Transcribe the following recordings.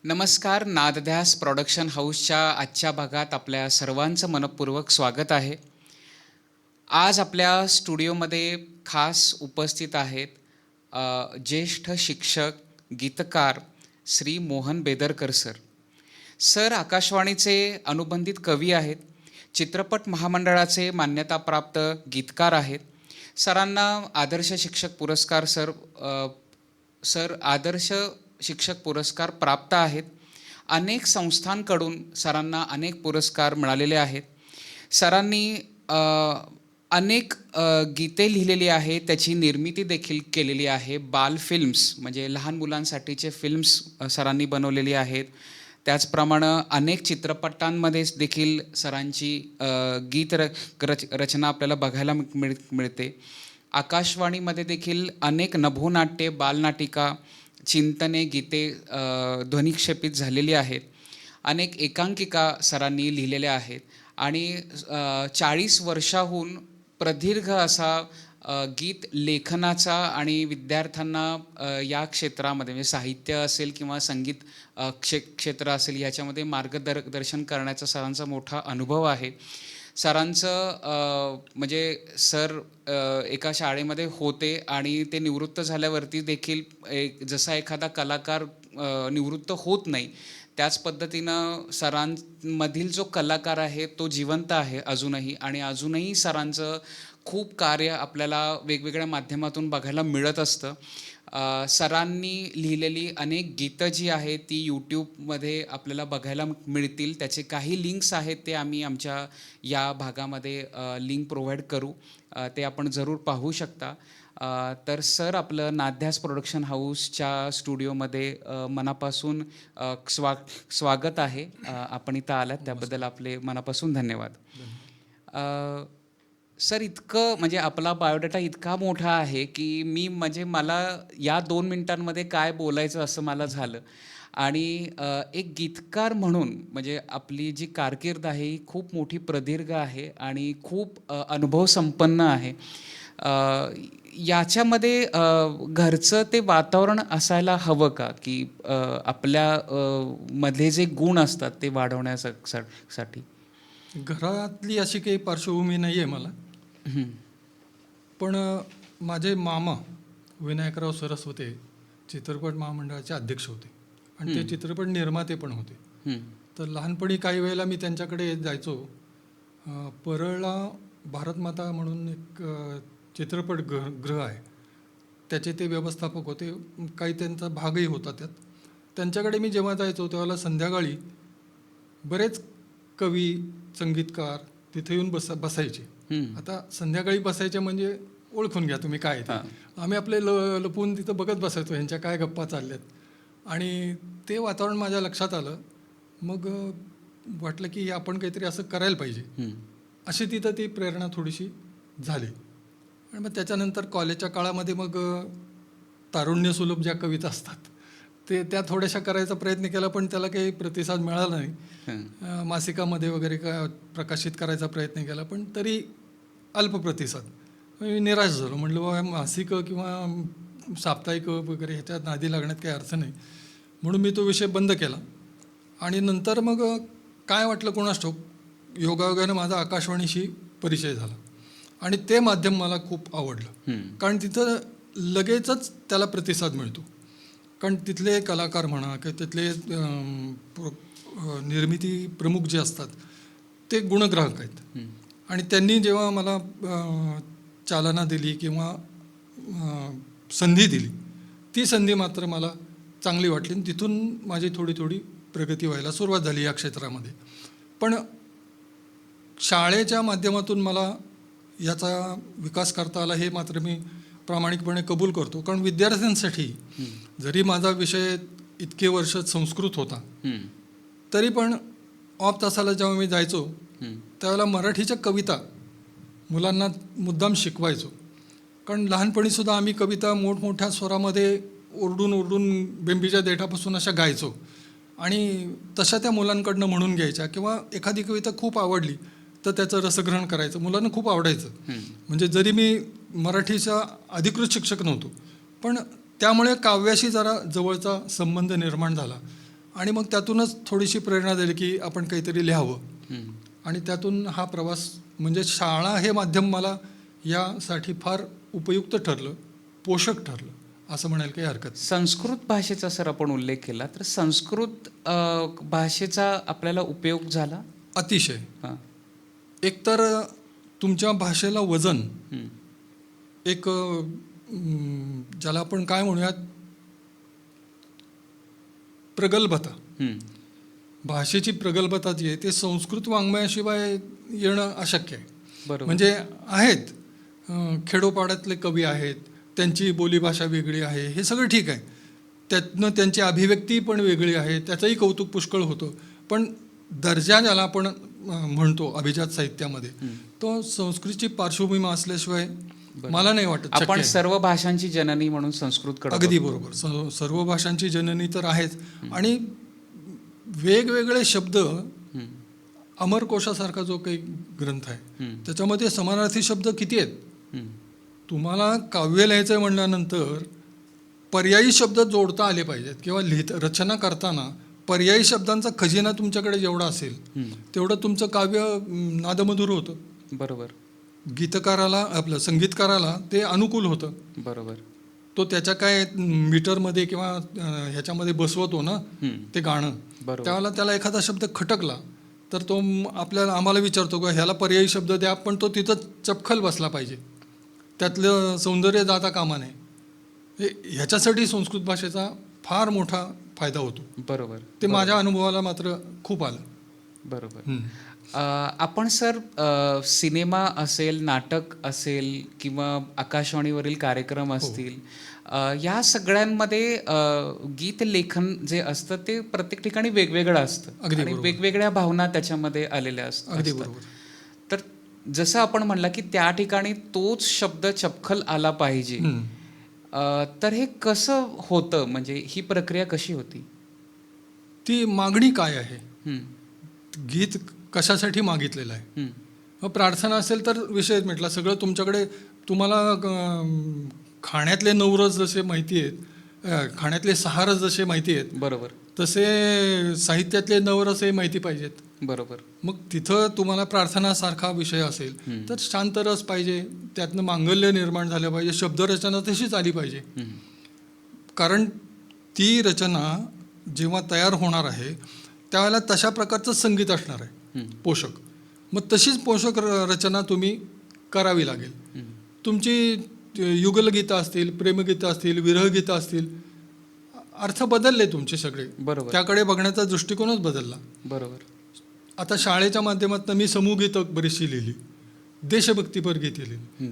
नमस्कार. नादध्यास प्रोडक्शन हाऊसच्या आजच्या भागात आपल्या सर्वांचं मनःपूर्वक स्वागत आहे. आज आपल्या स्टुडिओमध्ये खास उपस्थित आहेत ज्येष्ठ शिक्षक, गीतकार श्री मोहन बेदरकर सर. सर आकाशवाणीचे अनुबंधित कवी आहेत. चित्रपट महामंडळाचे मान्यताप्राप्त गीतकार आहेत. सरांना आदर्श शिक्षक पुरस्कार सर आदर्श शिक्षक पुरस्कार प्राप्त आहेत. अनेक संस्थांकडून सरांना अनेक पुरस्कार मिळालेले आहेत. सरांनी अनेक गीते लिहिलेली आहेत, त्याची निर्मिती देखील केलेली आहे. बाल फिल्म्स म्हणजे लहान मुलांसाठीचे फिल्म्स सरांनी बनवलेली आहेत. त्याचप्रमाणे अनेक चित्रपटांमध्ये देखील सरांची रचना आपल्याला बघायला मिळते. आकाशवाणीमध्ये देखील अनेक नभोनाट्ये, बालनाटिका, चिंतने, गीते ध्वनिक्षेपित झालेली आहेत. अनेक एकांकिका सरांनी लिहिलेल्या आहेत आणि 40 वर्षाहून प्रदीर्घ असा गीत लेखनाचा आणि विद्यार्थ्यांना या क्षेत्रामध्ये म्हणजे साहित्य असेल किंवा संगीत क्षेत्र असेल याच्यामध्ये मार्गदर्शन करण्याचा सरांचा मोठा अनुभव आहे. सरांचं म्हणजे सर एका शाळेमध्ये होते आणि ते निवृत्त झाल्यावरती देखील जसा एखादा कलाकार निवृत्त होत नाही त्याच पद्धतीनं सरांमधील जो कलाकार आहे तो जिवंत आहे अजूनही. आणि अजूनही सरांचं खूप कार्य आपल्याला वेगवेगळ्या माध्यमातून बघायला मिळत असतं. सरांनी लिहिलेली अनेक गीतं जी आहेत ती यूट्यूबमध्ये आपल्याला बघायला मिळतील. त्याचे काही लिंक्स आहेत ते आम्ही आमच्या या भागामध्ये लिंक प्रोव्हाइड करू, ते आपण जरूर पाहू शकता. तर सर आपलं नादध्यास प्रोडक्शन हाऊसच्या स्टुडिओमध्ये मनापासून स्वागत आहे. आपण इथं आलात त्याबद्दल आपले मनापासून धन्यवाद. सर इतकं म्हणजे आपला बायोडाटा इतका मोठा आहे की म्हणजे मला या 2 मिनिटांमध्ये काय बोलायचं असं मला झालं. आणि एक गीतकार म्हणून म्हणजे आपली जी कारकीर्द आहे ही खूप मोठी प्रदीर्घ आहे आणि खूप अनुभव संपन्न आहे. याच्यामध्ये घरचं ते वातावरण असायला हवं का की आपल्या मधले जे गुण असतात ते वाढवण्यासाठी? घरातली अशी काही पार्श्वभूमी नाही आहे मला. पण माझे मामा विनायकराव सरस्वते चित्रपट महामंडळाचे अध्यक्ष होते आणि ते चित्रपट निर्माते पण होते. तर लहानपणी काही वेळेला मी त्यांच्याकडे जायचो. परळला भारतमाता म्हणून एक चित्रपट गृह आहे, त्याचे ते व्यवस्थापक होते. काही त्यांचा भागही होता त्यात. त्यांच्याकडे मी जेव्हा जायचो तेव्हा संध्याकाळी बरेच कवी, संगीतकार तिथे येऊन बसायचे. आता संध्याकाळी बसायचे म्हणजे ओळखून घ्या तुम्ही काय ते. आम्ही आपले लपून तिथं बघत बसायचो ह्यांच्या काय गप्पा चालल्यात. आणि ते वातावरण माझ्या लक्षात आलं. मग वाटलं की आपण काहीतरी असं करायला पाहिजे. अशी तिथं ती प्रेरणा थोडीशी झाली. आणि मग त्याच्यानंतर कॉलेजच्या काळामध्ये मग तारुण्यसुलभ ज्या कविता असतात त्या थोड्याशा करायचा प्रयत्न केला, पण त्याला काही प्रतिसाद मिळाला नाही. मासिकामध्ये वगैरे प्रकाशित करायचा प्रयत्न केला, पण तरी अल्प प्रतिसाद. मी निराश झालो. म्हटलं बाबा मासिकं किंवा साप्ताहिक वगैरे ह्याच्यात नादी लागण्यात काही अर्थ नाही, म्हणून मी तो विषय बंद केला. आणि नंतर मग काय वाटलं कोणास ठाऊक, योगायोगानं माझा आकाशवाणीशी परिचय झाला आणि ते माध्यम मला खूप आवडलं. कारण तिथं लगेचच त्याला प्रतिसाद मिळतो. कारण तिथले कलाकार म्हणा किंवा तिथले निर्मिती प्रमुख जे असतात ते गुणग्राहक आहेत. आणि त्यांनी जेव्हा मला चालना दिली किंवा संधी दिली, ती संधी मात्र मला चांगली वाटली आणि तिथून माझी थोडी थोडी प्रगती व्हायला सुरुवात झाली या क्षेत्रामध्ये. पण शाळेच्या माध्यमातून मला याचा विकास करता आला हे मात्र मी प्रामाणिकपणे कबूल करतो. कारण विद्यार्थ्यांसाठी जरी माझा विषय इतके वर्ष संस्कृत होता, तरी पण ऑफ तासाला जेव्हा मी जायचो त्यावेळेला मराठीच्या कविता मुलांना मुद्दाम शिकवायचो. कारण लहानपणीसुद्धा आम्ही कविता मोठमोठ्या स्वरामध्ये ओरडून ओरडून बेंबीच्या देठापासून अशा गायचो आणि तशा त्या मुलांकडनं म्हणून घ्यायच्या. किंवा एखादी कविता खूप आवडली तर त्याचं रसग्रहण करायचं, मुलांना खूप आवडायचं. म्हणजे जरी मी मराठीचा अधिकृत शिक्षक नव्हतो, पण त्यामुळे काव्याशी जरा जवळचा संबंध निर्माण झाला आणि मग त्यातूनच थोडीशी प्रेरणा दिली की आपण काहीतरी लिहावं. हम्म. आणि त्यातून हा प्रवास म्हणजे शाळा हे माध्यम मला यासाठी फार उपयुक्त ठरलं, पोषक ठरलं असं म्हणायला काही हरकत नाही. संस्कृत भाषेचा सर आपण उल्लेख केला, तर संस्कृत भाषेचा आपल्याला उपयोग झाला. अतिशय. हां. एकतर तुमच्या भाषेला वजन, हम्म. एक ज्याला आपण काय म्हणूयात, प्रगल्भता, हम्म. भाषेची प्रगल्भता जी आहे ते संस्कृत वाङ्मयाशिवाय येणं अशक्य आहे. बरोबर. म्हणजे आहेत खेडोपाड्यातले कवी आहेत, त्यांची बोलीभाषा वेगळी आहे, हे सगळं ठीक आहे, त्यातनं त्यांची अभिव्यक्ती पण वेगळी आहे, त्याचंही कौतुक पुष्कळ होतं. पण दर्जा ज्याला आपण म्हणतो अभिजात साहित्यामध्ये, तो संस्कृतची पार्श्वभूमी असल्याशिवाय मला नाही वाटत शक्य आपण आहे. सर्व भाषांची जननी म्हणून संस्कृतकडे अगदी बरोबर. सर्व भाषांची जननी तर आहेच. आणि वेगवेगळे शब्द, अमरकोशासारखा जो काही ग्रंथ आहे त्याच्यामध्ये समानार्थी शब्द किती आहेत. तुम्हाला काव्य लिहायचं म्हटल्यानंतर पर्यायी शब्द जोडता आले पाहिजेत, किंवा रचना करताना पर्यायी शब्दांचा खजिना तुमच्याकडे जेवढा असेल तेवढं तुमचं काव्य नादमधुर होतं. बरोबर. गीतकाराला, आपलं संगीतकाराला ते अनुकूल होतं. बरोबर. तो त्याच्या काय मीटरमध्ये किंवा ह्याच्यामध्ये बसवतो ना ते गाणं, बरोबर. त्यावेळेला त्याला एखादा शब्द खटकला तर तो आम्हाला विचारतो का ह्याला पर्यायी शब्द द्या, पण तो तिथं चपखल बसला पाहिजे, त्यातलं सौंदर्य जाता कामा नये. ह्याच्यासाठी संस्कृत भाषेचा फार मोठा फायदा होतो. बरोबर. ते माझ्या अनुभवाला मात्र खूप आलं. बरोबर. आपण सर सिनेमा असेल, नाटक असेल किंवा आकाशवाणीवरील कार्यक्रम असतील, या सगळ्यांमध्ये गीत लेखन जे असतं ते प्रत्येक ठिकाणी वेगवेगळं असतं आणि वेगवेगळ्या भावना त्याच्यामध्ये आलेल्या असतात. अगदी बरोबर. तर जसं आपण म्हणला की त्या ठिकाणी तोच शब्द चपखल आला पाहिजे, तर हे कसं होतं, म्हणजे ही प्रक्रिया कशी होती? ती मागणी काय आहे, गीत कशासाठी मागितलेलं आहे. मग प्रार्थना असेल तर विषयच मिटला. सगळं तुमच्याकडे, तुम्हाला खाण्यातले 9 रस जसे माहिती आहेत, खाण्यातले 6 रस जसे माहिती आहेत, बरोबर, तसे साहित्यातले 9 रसही माहिती पाहिजेत. बरोबर. मग तिथं तुम्हाला प्रार्थनासारखा विषय असेल तर शांत रस पाहिजे, त्यातनं मांगल्य निर्माण झालं पाहिजे, शब्दरचना तशीच आली पाहिजे. कारण ती रचना जेव्हा तयार होणार आहे त्यावेळेला तशा प्रकारचं संगीत असणार आहे पोषक. मग तशीच पोषक रचना तुम्ही करावी लागेल. तुमची युगलगीतं असतील, प्रेमगीतं असतील, विरहगीतं असतील, अर्थ बदलले तुमचे सगळे. बरोबर. त्याकडे बघण्याचा दृष्टिकोनच बदलला. बरोबर. आता शाळेच्या माध्यमातून मी समूहगीतं बरीचशी लिहिली, देशभक्तीपर गीते लिहिली,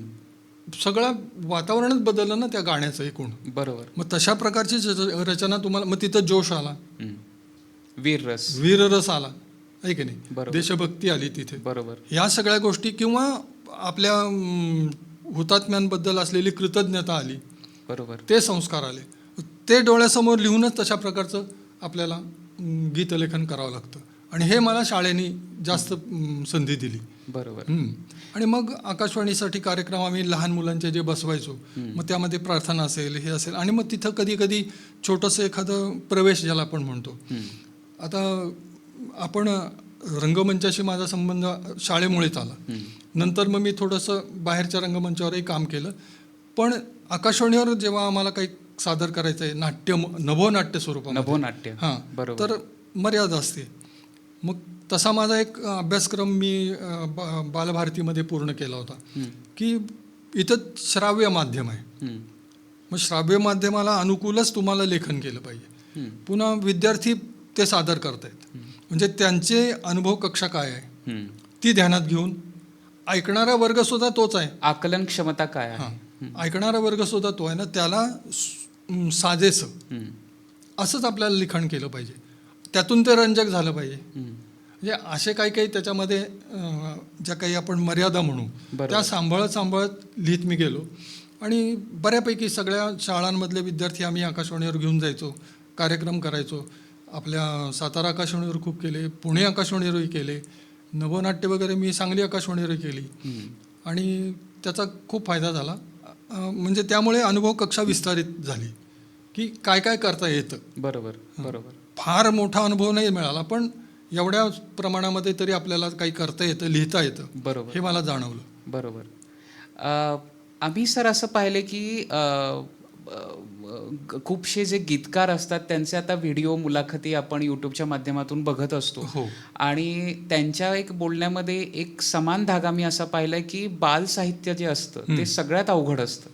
सगळं वातावरणच बदललं ना त्या गाण्याचं एकूण. बरोबर. मग तशा प्रकारची रचना तुम्हाला, मग तिथं जोश आला, वीररस आला, आहे की नाही, देशभक्ती आली तिथे. बरोबर. ह्या सगळ्या गोष्टी, किंवा आपल्या हुतात्म्यांबद्दल असलेली कृतज्ञता आली. बरोबर. ते संस्कार आले. ते डोळ्यासमोर लिहूनच तशा प्रकारचं आपल्याला गीतलेखन करावं लागतं. आणि हे मला शाळेने जास्त संधी दिली. बरोबर. आणि मग आकाशवाणीसाठी कार्यक्रम आम्ही लहान मुलांचे जे बसवायचो, मग त्यामध्ये प्रार्थना असेल, हे असेल, आणि मग तिथं कधी कधी छोटंसं एखादं प्रवेश ज्याला आपण म्हणतो. आता आपण रंगमंचाशी माझा संबंध शाळेमुळेच आला. नंतर मग मी थोडंसं बाहेरच्या रंगमंचावरही काम केलं. पण आकाशवाणीवर जेव्हा आम्हाला काही सादर करायचं आहे, नाट्य, नभोनाट्य स्वरूपामध्ये, नभोनाट्य, हां, तर मर्यादा असते. मग तसा माझा एक अभ्यासक्रम मी बालभारतीमध्ये पूर्ण केला होता, की इथं श्राव्य माध्यम आहे, मग श्राव्य माध्यमाला अनुकूलच तुम्हाला लेखन केलं पाहिजे. पुन्हा विद्यार्थी ते सादर करतायत, म्हणजे त्यांचे अनुभव कक्षा काय आहे ती ध्यानात घेऊन, ऐकणारा वर्ग सुद्धा तोच आहे, आकलन क्षमता काय आहे, ऐकणारा वर्ग सुद्धा तो आहे ना, त्याला साजेसं असंच आपल्याला लिखाण केलं पाहिजे, त्यातून ते रंजक झालं पाहिजे. म्हणजे असे काही काही त्याच्यामध्ये ज्या काही आपण मर्यादा म्हणू त्या सांभाळत लिहित मी गेलो. आणि बऱ्यापैकी सगळ्या शाळांमधले विद्यार्थी आम्ही आकाशवाणीवर घेऊन जायचो, कार्यक्रम करायचो. आपल्या सातारा आकाशवाणीवर खूप केले, पुणे आकाशवाणीवरही केले, नभोनाट्य वगैरे मी सांगली आकाशवाणीवर केली. आणि त्याचा खूप फायदा झाला. म्हणजे त्यामुळे अनुभव कक्षा विस्तारित झाली की काय काय करता येतं. बरोबर. बरोबर. फार मोठा अनुभव नाही मिळाला, पण एवढ्या प्रमाणामध्ये तरी आपल्याला काही करता येतं, लिहिता येतं, बरोबर. हे मला जाणवलं. बरोबर. आम्ही सर असं पाहिलं की खूपसे जे गीतकार असतात त्यांचे आता व्हिडिओ मुलाखती आपण यूट्यूबच्या माध्यमातून बघत असतो. हो. आणि त्यांच्या एक बोलण्यामध्ये एक समान धागा मी असा पाहिलाय की बाल साहित्य जे असतं ते सगळ्यात अवघड असतं.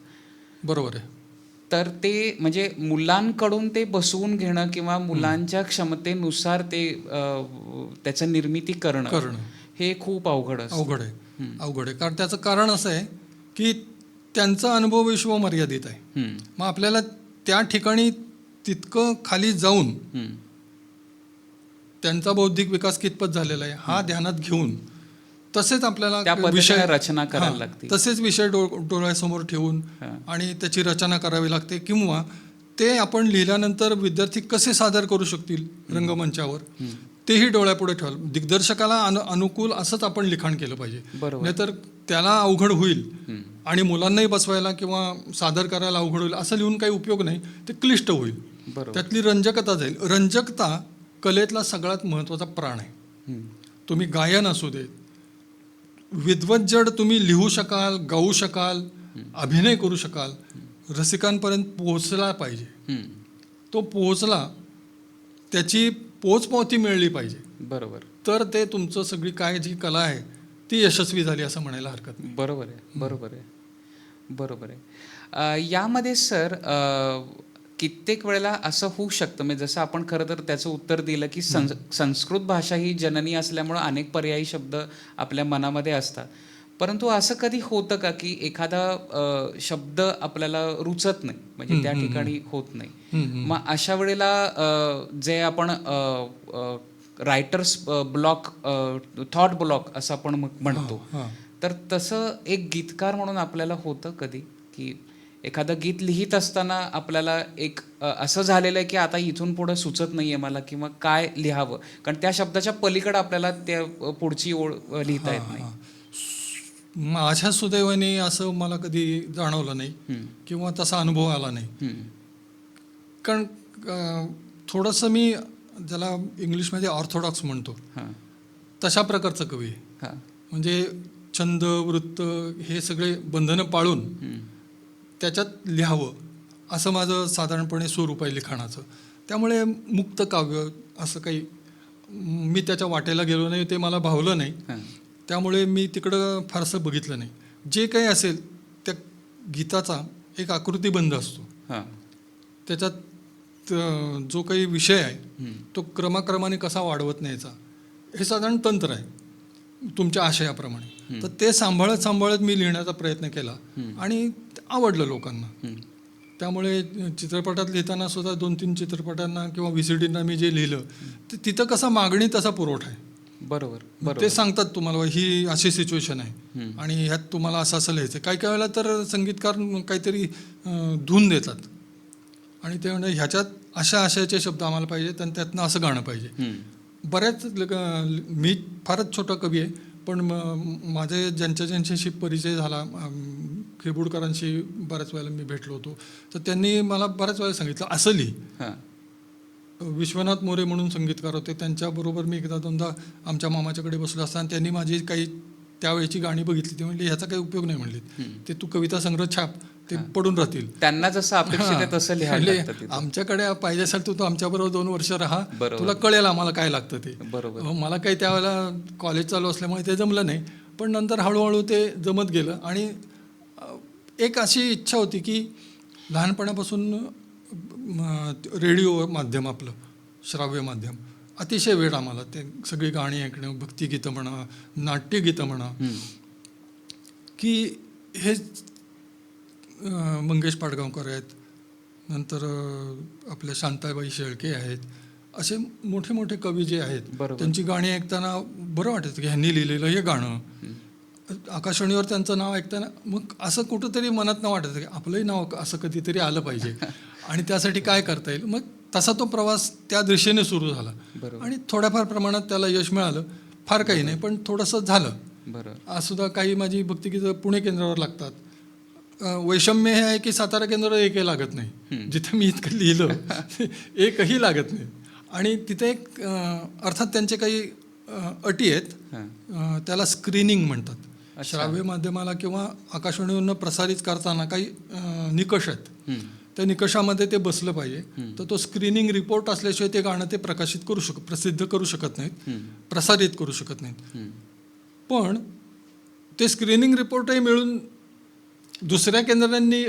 बरोबर आहे. तर ते म्हणजे मुलांकडून ते बसवून घेणं किंवा मुलांच्या क्षमतेनुसार ते त्याचं निर्मिती करणं हे खूप अवघड असतं. अवघड आहे. कारण त्याचं कारण असं आहे की त्यांचा अनुभव विश्व मर्यादित आहे. मग आपल्याला त्या ठिकाणी तितकं खाली जाऊन त्यांचा बौद्धिक विकास कितपत झालेला आहे हा ध्यानात घेऊन तसेच आपल्याला विषय रचना करायला लागते. तसेच विषय डोळ्यासमोर ठेवून आणि त्याची रचना करावी लागते, किंवा ते आपण लिहिल्यानंतर विद्यार्थी कसे सादर करू शकतील रंगमंचावर तेही डोळ्यापुढे ठेवाल. दिग्दर्शकाला अनुकूल असंच आपण लिखाण केलं पाहिजे, नाहीतर त्याला अवघड होईल आणि मुलांनाही बसवायला किंवा सादर करायला अवघड होईल असं लिहून काही उपयोग नाही, ते क्लिष्ट होईल. त्यातली रंजकता जाईल. रंजकता कलेतला सगळ्यात महत्त्वाचा प्राण आहे. तुम्ही गायन असू दे, विद्वज्जड तुम्ही लिहू शकाल, गाऊ शकाल, अभिनय करू शकाल, रसिकांपर्यंत पोहोचला पाहिजे. तो पोहोचला, त्याची पोचपावती मिळली पाहिजे. बरोबर. तर ते तुमचं सगळी काय जी कला आहे ती यशस्वी झाली असं म्हणायला हरकत नाही. बरोबर आहे. यामध्ये सर कित्येक वेळेला असं होऊ शकतं, म्हणजे जसं आपण खरं तर त्याचं उत्तर दिलं की संस्कृत भाषा ही जननी असल्यामुळं अनेक पर्यायी शब्द आपल्या मनामध्ये असतात, परंतु असं कधी होतं का की एखादा शब्द आपल्याला रुचत नाही, म्हणजे त्या ठिकाणी होत नाही, मग अशा वेळेला जे आपण रायटर्स ब्लॉक, थॉट ब्लॉक असं आपण म्हणतो, तर तसं एक गीतकार म्हणून आपल्याला होतं कधी की एखादं गीत लिहित असताना आपल्याला एक असं झालेलं आहे की आता इथून पुढं सुचत नाहीये मला किंवा काय लिहावं, कारण त्या शब्दाच्या पलीकडे आपल्याला त्या पुढची ओळ लिहिता येत नाही? माझ्या सुदैवाने असं मला कधी जाणवलं नाही किंवा तसा अनुभव आला नाही. कारण थोडंसं मी ज्याला इंग्लिशमध्ये ऑर्थोडॉक्स म्हणतो तशा प्रकारचं कवी आहे. म्हणजे छंद, वृत्त हे सगळे बंधनं पाळून त्याच्यात लिहावं असं माझं साधारणपणे स्वरूप आहे लिखाणाचं. त्यामुळे मुक्त काव्य असं काही मी त्याच्या वाटेला गेलो नाही, ते मला भावलं नाही, त्यामुळे मी तिकडं फारसं बघितलं नाही. जे काही असेल त्या गीताचा एक आकृतीबंध असतो, त्याच्यात जो काही विषय आहे तो क्रमाक्रमाने कसा वाढवत न्यायचा हे साधारण तंत्र आहे तुमच्या आशयाप्रमाणे. तर ते सांभाळत मी लिहिण्याचा प्रयत्न केला आणि आवडलं लोकांना. त्यामुळे चित्रपटात लिहिताना सुद्धा 2-3 चित्रपटांना किंवा VCDंना मी जे लिहिलं ते तिथं कसा मागणी तसा पुरवठा आहे. बरोबर. ते सांगतात तुम्हाला ही अशी सिच्युएशन आहे आणि ह्यात तुम्हाला असं लिहायचं. काही काही वेळेला तर संगीतकार काहीतरी धून देतात आणि ते म्हणजे ह्याच्यात अशा आशयाचे शब्द आम्हाला पाहिजेत आणि त्यातनं असं गाणं पाहिजे. बऱ्याच मी फारच छोटा कवी आहे, पण माझे ज्यांच्याशी परिचय झाला, खेबुडकरांशी बऱ्याच वेळेला मी भेटलो होतो, तर त्यांनी मला बऱ्याच वेळेला सांगितलं असं लिही. विश्वनाथ मोरे म्हणून संगीतकार होते, त्यांच्याबरोबर मी एकदा दोनदा आमच्या मामाच्याकडे बसलो असताना त्यांनी माझी काही त्यावेळेची गाणी बघितली. ते म्हणले ह्याचा काही उपयोग नाही म्हणले, ते तू कविता संग्रह छाप, ते पडून राहतील. त्यांना जसं अपेक्षित आहे तसं लिहायला लागतं. आमच्याकडे पाहिजे असेल तू आमच्याबरोबर 2 वर्ष राहा, तुला कळेल आम्हाला काय लागतं ते. मला काही त्यावेळेला कॉलेज चालू असल्यामुळे ते जमलं नाही, पण नंतर हळूहळू ते जमत गेलं. आणि एक अशी इच्छा होती की लहानपणापासून रेडिओ माध्यम, आपलं श्राव्य माध्यम अतिशय वेळ आम्हाला ते सगळी गाणी ऐकणं, भक्तिगीतं म्हणा, नाट्यगीतं म्हणा, की हे मंगेश पाडगावकर आहेत, नंतर आपल्या शांताबाई शेळके आहेत, असे मोठे मोठे कवी जे आहेत त्यांची गाणी ऐकताना बरं वाटायचं की ह्यांनी लिहिलेलं हे गाणं. आकाशवाणीवर त्यांचं नाव ऐकताना मग असं कुठंतरी मनात वाटायचं की आपलंही नाव असं कधीतरी आलं पाहिजे आणि त्यासाठी काय करता येईल. मग तसा तो प्रवास त्या दिशेने सुरू झाला आणि थोड्याफार प्रमाणात त्याला यश मिळालं. फार काही नाही, पण थोडंसं झालं. आज सुद्धा काही माझी भक्तिगीतं पुणे केंद्रावर लागतात. वैषम्य हे आहे की सातारा केंद्रावर एकही लागत नाही. जिथे मी इतकं लिहिलं एकही लागत नाही. आणि तिथे एक अर्थात त्यांचे काही अटी आहेत. हां. त्याला स्क्रीनिंग म्हणतात. अच्छा. श्राव्य माध्यमाला किंवा आकाशवाणीवरून प्रसारित करताना काही निकष आहेत. हं. त्या निकषामध्ये ते बसलं पाहिजे. हं. तर तो स्क्रीनिंग रिपोर्ट असल्याशिवाय ते गाणं ते प्रसिद्ध करू शकत नाहीत, हं. प्रसारित करू शकत नाहीत. हं. पण ते स्क्रीनिंग रिपोर्टही मिळून दुसऱ्या केंद्रांनी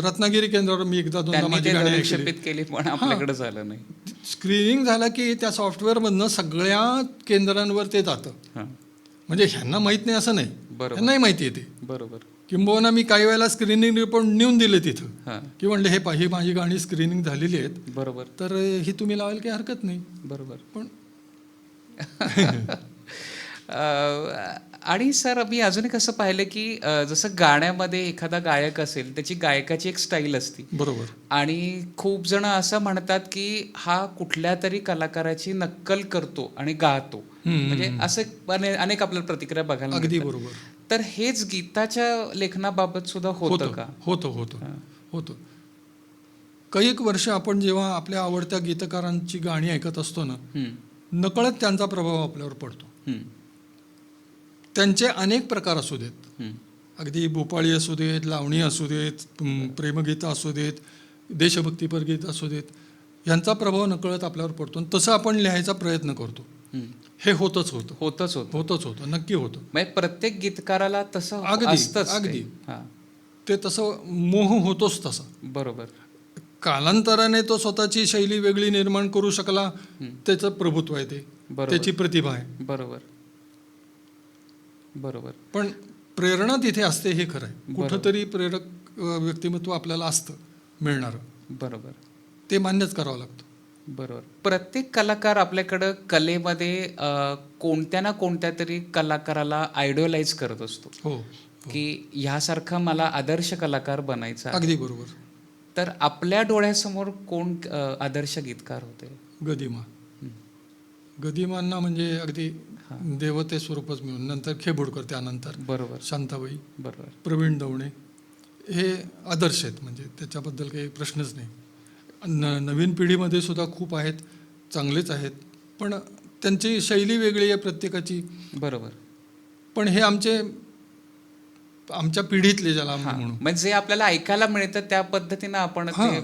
रत्नागिरी केंद्रावर मी एकदा दोनदा त्यांनी माझी ते गाणी अधिक्षेपित ऐकली. केली पण आपल्याकडे झालं नाही. स्क्रीनिंग झालं की त्या सॉफ्टवेअरमधनं सगळ्या केंद्रांवर ते जातं. हां. म्हणजे ह्यांना माहीत नाही असं नाही, बरोबर. ह्यांनाही माहिती आहे ते. बरोबर. किंबहुना मी काही वेळेला स्क्रीनिंग रिपोर्ट नेऊन दिले तिथं, हां. की म्हणले हे ही माझी गाणी स्क्रीनिंग झालेली आहेत, बरोबर. तर ही तुम्ही लावायला काही हरकत नाही. बरोबर. पण आणि सर मी अजून एक असं पाहिलं की जसं गाण्यामध्ये एखादा गायक असेल त्याची गायकाची एक स्टाईल असते. बरोबर. आणि खूप जण असं म्हणतात की हा कुठल्या तरी कलाकाराची नक्कल करतो आणि गातो. म्हणजे असं अनेक आपल्याला प्रतिक्रिया बघायला अगदी मिळतात. बरोबर. तर हेच गीताच्या लेखनाबाबत सुद्धा होतं का? होतं. काही एक वर्ष आपण जेव्हा आपल्या आवडत्या गीतकारांची गाणी ऐकत असतो ना, हं. नकळत त्यांचा प्रभाव आपल्यावर पडतो. हं. त्यांचे अनेक प्रकार असू देत, हं. अगदी भोपाळी असू देत, लावणी असू देत, प्रेमगीतं असू देत, देशभक्तीपर गीत असू देत, यांचा प्रभाव नकळत आपल्यावर पडतो. आणि तसं आपण लिहायचा प्रयत्न करतो. हं. हे होतं. नक्की होतं. म्हणजे प्रत्येक गीतकाराला तसं अगदी, असतंच ते. अगदी. हां. ते तसं मोह होतोच तसा. बरोबर. कालांतराने तो स्वतःची शैली वेगळी निर्माण करू शकला, त्याचं प्रभुत्व आहे ते, बरोबर. त्याची प्रतिभा आहे. बरोबर. बरोबर. पण प्रेरणा तिथे असते हे खरं आहे. बरोबर. कुठंतरी प्रेरक व्यक्तिमत्व आपल्याला असतं मिळणारं. बरोबर. ते मान्यच करावं लागतं. बरोबर. प्रत्येक कलाकार आपल्याकडं कलेमध्ये कोणत्या ना कोणत्या तरी कलाकाराला आयडॉलाइज करत असतो हो. की ह्यासारखा मला आदर्श कलाकार बनायचा आहे. अगदी बरोबर. तर आपल्या डोळ्यासमोर कोण आदर्श गीतकार होते? गदिमा. गदिमांना म्हणजे अगदी देवते स्वरूपच मिळून, नंतर खेबोडकर, त्यानंतर बरोबर. शांताबाई, बरोबर. प्रवीण दवणे, हे आदर्श आहेत. म्हणजे त्याच्याबद्दल काही प्रश्नच नाही. नवीन पिढीमध्ये सुद्धा खूप आहेत, चांगलेच आहेत, पण त्यांची शैली वेगळी आहे प्रत्येकाची. बरोबर. पण हे आमच्या पिढीतले ज्याला आम्ही म्हणू, म्हणजे जे आपल्याला ऐकायला मिळतं त्या पद्धतीनं आपण ते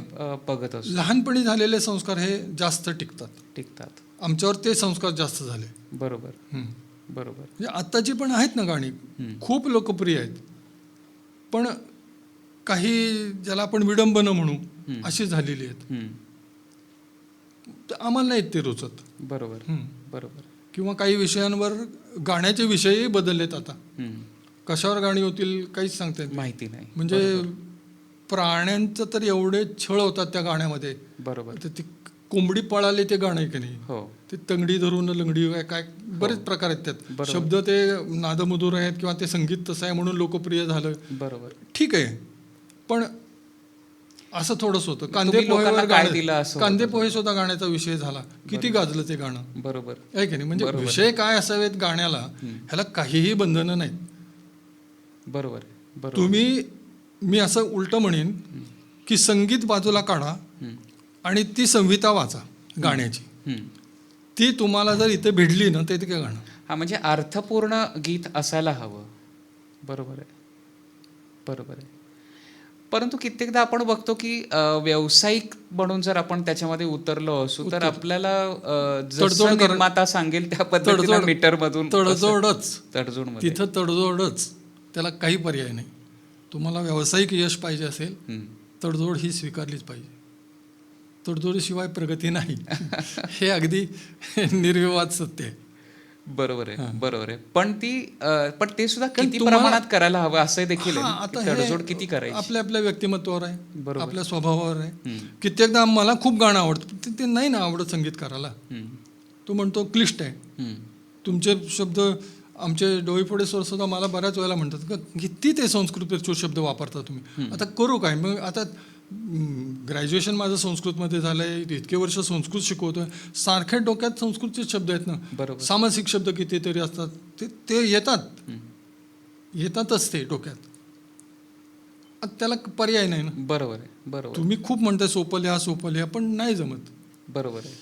बघत असतो. लहानपणी झालेले संस्कार हे जास्त टिकतात. आमच्यावर ते संस्कार जास्त झाले. बरोबर. बरोबर. म्हणजे आत्ताची पण आहेत ना गाणी, खूप लोकप्रिय आहेत, पण काही ज्याला आपण विडंबनं म्हणू अशी झालेली आहेत. तर आम्हाला नाहीत ते रुचत. बरोबर. बरोबर. किंवा काही विषयांवर गाण्याचे विषयही बदललेत आता. कशावर गाणी होतील काहीच सांगता येत माहिती नाही. म्हणजे प्राण्यांचं तर एवढे छळ होतात त्या गाण्यामध्ये. बरोबर. तर ती कोंबडी पळाली ते गाणं आहे की नाही, हो. ते तंगडी धरून लंगडी काय बरेच प्रकार आहेत त्यात. शब्द ते नादमधुर आहेत किंवा ते संगीत तसं आहे म्हणून लोकप्रिय झालं. बरोबर. ठीक आहे, पण असं थोडंच होतं. कांदे पोहे सुद्धा गाण्याचा विषय झाला. किती गाजलं ते गाणं. बरोबर आहे की नाही. म्हणजे विषय काय असावेत गाण्याला, ह्याला काहीही बंधनं नाहीत. बरोबर. मी असं उलटं म्हणेन की संगीत बाजूला काढा आणि ती संहिता वाचा गाण्याची. ती तुम्हाला जर इथे भिडली ना, ते काय गाणं. हा, म्हणजे अर्थपूर्ण गीत असायला हवं. बरोबर आहे. परंतु कित्येकदा आपण बघतो की व्यावसायिक म्हणून जर आपण त्याच्यामध्ये उतरलो असू तर आपल्याला जसं निर्माता सांगेल त्या पद्धतीने मीटर मधून तडजोड तिथं तडजोडच, त्याला काही पर्याय नाही. तुम्हाला व्यावसायिक यश पाहिजे असेल, तडजोड ही स्वीकारलीच पाहिजे. तडजोडीशिवाय प्रगती नाही. हे अगदी निर्विवाद सत्य आहे. बरोबर आहे. पण ते सुद्धा किती प्रमाणात करायला हवं असं देखील तडजोड किती करायची आपल्या व्यक्तिमत्वावर आहे, आपल्या स्वभावावर आहे. कित्येकदा मला खूप गाणं आवडतं, ते नाही ना आवडत संगीतकाराला. तो म्हणतो क्लिष्ट आहे, तुमचे शब्द. आमचे डोईफोडे सर सुद्धा मला बऱ्याच वेळेला म्हणतात का किती ते संस्कृत शब्द वापरता तुम्ही. आता करू काय मग. आता ग्रॅज्युएशन माझं संस्कृतमध्ये झालंय, इतके वर्ष संस्कृत शिकवतोय, सारख्या डोक्यात संस्कृतचे शब्द आहेत ना. सामासिक शब्द कितीतरी असतात, ते येतातच ते डोक्यात. त्याला पर्याय नाही ना. बरोबर आहे. तुम्ही खूप म्हणताय सोपं लिहा, पण नाही जमत. बरोबर आहे.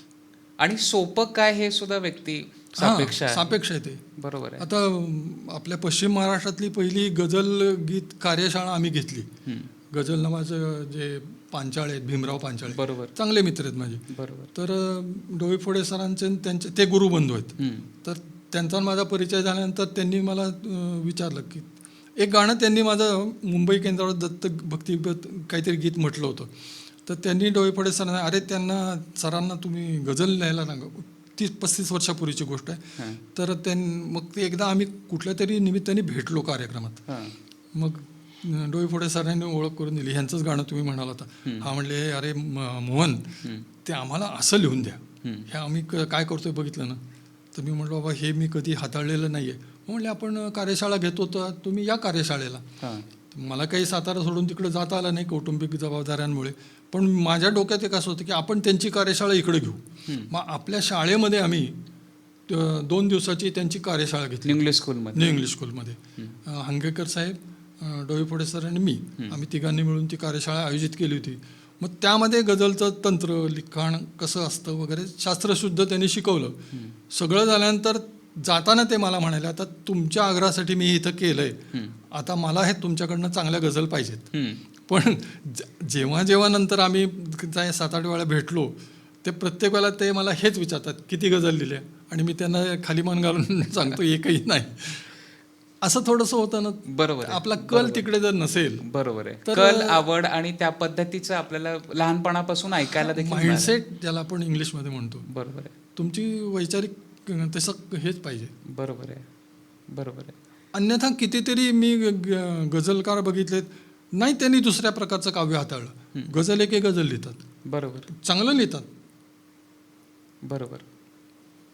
आणि सोपं काय हे सुद्धा व्यक्ती सापेक्ष आहे. सापेक्ष आहे ते. बरोबर आहे. आता आपल्या पश्चिम महाराष्ट्रातली पहिली गझल गीत कार्यशाळा आम्ही घेतली. गझल नावाचं जे पांचाळे आहेत, भीमराव पांचाळे, बरोबर चांगले मित्र आहेत माझे. बरोबर. तर डोईफोडे सरांचे त्यांचे ते गुरुबंधू आहेत. तर त्यांचा माझा परिचय झाल्यानंतर त्यांनी मला विचारलं की एक गाणं त्यांनी माझं मुंबई केंद्रावर दत्त भक्ती काहीतरी गीत म्हटलं होतं. तर त्यांनी डोईफोडे सरांना, अरे त्यांना सरांना तुम्ही गझल लिहायला सांगा. 30-35 वर्षापूर्वीची गोष्ट आहे. तर मग ते एकदा आम्ही कुठल्या तरी निमित्ताने भेटलो कार्यक्रमात. मग डोईफोडे सरांनी ओळख करून दिली, ह्यांचंच गाणं तुम्ही म्हणाल होता. हा म्हणले, अरे मोहन, ते आम्हाला असं लिहून द्या, हे आम्ही काय करतोय बघितलं ना. तर मी म्हटलं, बाबा हे मी कधी हाताळलेलं नाही आहे. म्हणले, आपण कार्यशाळा घेतो तर तुम्ही या कार्यशाळेला. मला काही सातारा सोडून तिकडे जाता आलं नाही कौटुंबिक जबाबदाऱ्यांमुळे. पण माझ्या डोक्यात एक असं होतं की आपण त्यांची कार्यशाळा इकडे घेऊ. मग आपल्या शाळेमध्ये आम्ही 2 दिवसाची त्यांची कार्यशाळा घेतली. इंग्लिश स्कूलमध्ये. इंग्लिश स्कूलमध्ये हंगेकर साहेब, डोईफोडे सर आणि मी, आम्ही तिघांनी मिळून ती कार्यशाळा आयोजित केली होती. मग त्यामध्ये गझलचं तंत्र, लिखाण कसं असतं वगैरे शास्त्रशुद्ध त्यांनी शिकवलं. सगळं झाल्यानंतर जाताना ते मला म्हणाले, आता तुमच्या आग्रहासाठी मी इथं केलंय, आता मला हे तुमच्याकडनं चांगल्या गझल पाहिजेत. पण जेव्हा जेव्हा नंतर आम्ही 7-8 वेळा भेटलो, ते प्रत्येक वेळेला ते मला हेच विचारतात, किती गझल लिहिल्या. आणि मी त्यांना खाली मान घालून सांगतो, एकही नाही. असं थोडंसं होतं ना. बरोबर. आपला कल तिकडे जर नसेल. बरोबर आहे. कल, आवड आणि त्या पद्धतीचं आपल्याला लहानपणापासून ऐकायला देखील माइंडसेट, ज्याला आपण इंग्लिशमध्ये म्हणतो. बरोबर आहे. तुमची वैचारिक तसं हेच पाहिजे. बरोबर आहे. बरोबर आहे. अन्यथा कितीतरी मी गझलकार बघितलेत, नाही त्यांनी दुसऱ्या प्रकारचं काव्य हाताळलं. गझल एक गझल लिहितात. बरोबर. चांगलं लिहितात. बरोबर.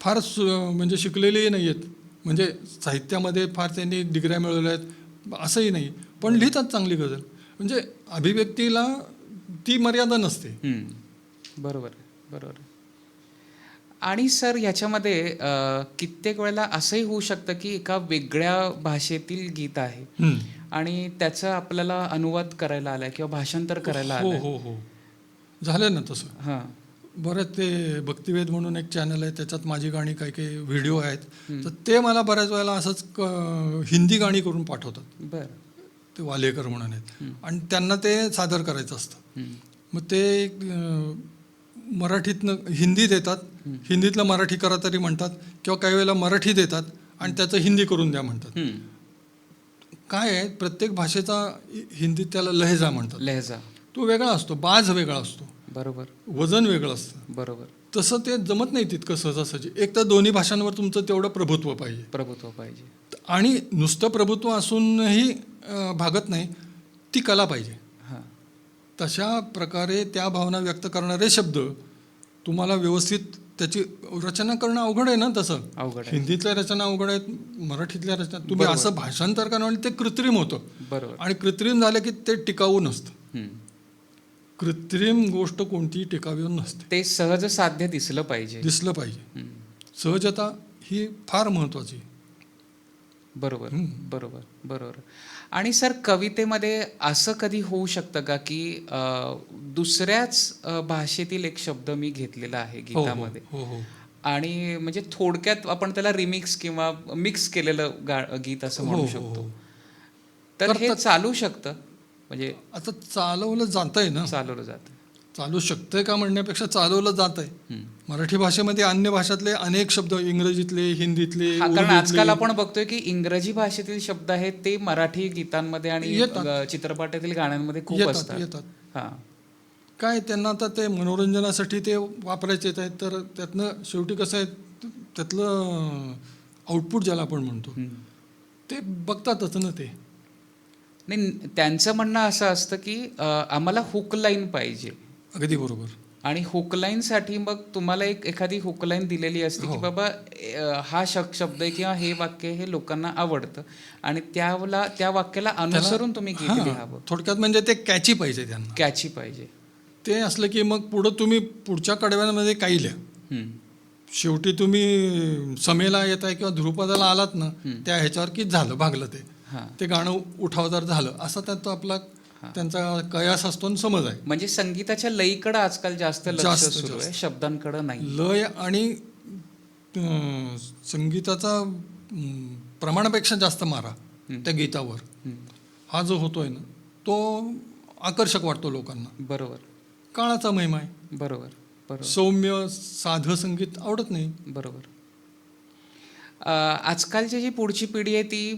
फार म्हणजे शिकलेलेही नाही आहेत, म्हणजे साहित्यामध्ये फार त्यांनी डिग्र्या मिळवल्या आहेत असंही नाही, पण लिहितात चांगली गझल. म्हणजे अभिव्यक्तीला ती मर्यादा नसते. बरोबर आहे. बरोबर आहे. आणि सर ह्याच्यामध्ये कित्येक वेळेला असंही होऊ शकतं की एका वेगळ्या भाषेतील गीत आहे आणि त्याचा आपल्याला अनुवाद करायला आलाय किंवा भाषांतर करायला आलंय. हो, झालं ना तसं. हां. बरं, ते भक्तिवेद म्हणून एक चॅनल आहे, त्याच्यात माझी गाणी काही व्हिडिओ आहेत. तर ते मला बऱ्याच वेळेला असंच हिंदी गाणी करून पाठवतात. बरं. ते वालेकर म्हणून आहेत आणि त्यांना ते सादर करायचं असतं. मग ते मराठीतनं हिंदीत येतात, हिंदीतलं मराठी करा तरी म्हणतात, किंवा काही वेळेला मराठी देतात आणि त्याचं हिंदी करून द्या म्हणतात. काय आहे, प्रत्येक भाषेचा हिंदीत त्याला लहेजा म्हणतात. लहेजा तो वेगळा असतो, बाज वेगळा असतो. बरोबर. वजन वेगळं असतं. बरोबर. तसं ते जमत नाही तितकं सहजासहजी. एक तर दोन्ही भाषांवर तुमचं तेवढं प्रभुत्व पाहिजे. आणि नुसतं प्रभुत्व असूनही भागत नाही, ती कला पाहिजे. तशा प्रकारे त्या भावना व्यक्त करणारे शब्द तुम्हाला व्यवस्थित त्याची रचना करणं अवघड आहे ना. तसं अवघड. हिंदीतल्या रचना अवघड आहेत, मराठीतल्या रचना. तुम्ही असं भाषांतर करण्यासाठी ते कृत्रिम होतं. बरोबर. आणि कृत्रिम झालं की ते टिकाऊ नसतं. कृत्रिम गोष्ट कोणतीही टिकावी नसते. ते सहज साध्य दिसलं पाहिजे. सहजता ही फार महत्वाची. बरोबर. बरोबर. बरोबर. आणि सर, कवितेमध्ये असं कधी होऊ शकतं का की दुसऱ्याच भाषेतील एक शब्द मी घेतलेला आहे गीतामध्ये, आणि म्हणजे थोडक्यात आपण त्याला रिमिक्स किंवा मिक्स केलेलं गीत असं म्हणू शकतो, तर हे चालू शकतं? म्हणजे आता चालवलं जातंय ना. चालवलं जातं. चालू शकतंय का म्हणण्यापेक्षा चालवलं जात आहे. मराठी भाषेमध्ये अन्य भाषातले अनेक शब्द, इंग्रजीतले, हिंदीतले, कारण आजकाल आपण बघतोय की इंग्रजी भाषेतील शब्द आहेत ते मराठी गीतांमध्ये आणि चित्रपटातील गाण्यांमध्ये खूप असतात. काय त्यांना आता ते मनोरंजनासाठी ते वापरायचे आहेत, तर त्यातनं शेवटी कसं आहे, त्यातलं आउटपुट ज्याला आपण म्हणतो ते बघतातच ना. ते नाही, त्यांचं म्हणणं असं असतं की आम्हाला हुक लाईन पाहिजे. अगदी बरोबर. आणि हुकलाईनसाठी मग तुम्हाला एखादी हुकलाईन दिलेली असते की बाबा हा शब्द आहे किंवा हे वाक्य हे लोकांना आवडतं आणि त्या वाक्याला अनुसरून तुम्ही गीत लिहावं. थोडक्यात म्हणजे ते कॅची पाहिजे, त्यांना कॅची पाहिजे. ते असलं की मग पुढं तुम्ही पुढच्या कडव्यांमध्ये काही लिहा. शेवटी तुम्ही समेला येत आहे किंवा ध्रुपदाला आलात ना, त्या ह्याच्यावर की झालं, भागलं ते गाणं उठावदार झालं, असा त्यात आपला त्यांचा कयास असतो आणि समज आहे. म्हणजे संगीताच्या लयीकडे आजकाल जास्त लक्ष जास्त, सुरू आहे, जास्त. शब्दांकडे नाही. लय आणि संगीताचा प्रमाणापेक्षा जास्त मारा त्या गीतावर हा जो होतोय ना तो आकर्षक वाटतो लोकांना. बरोबर काळाचा महिमा आहे. बरोबर बरोबर सौम्य साधं संगीत आवडत नाही. बरोबर. आजकालची जी पुढची पिढी आहे ती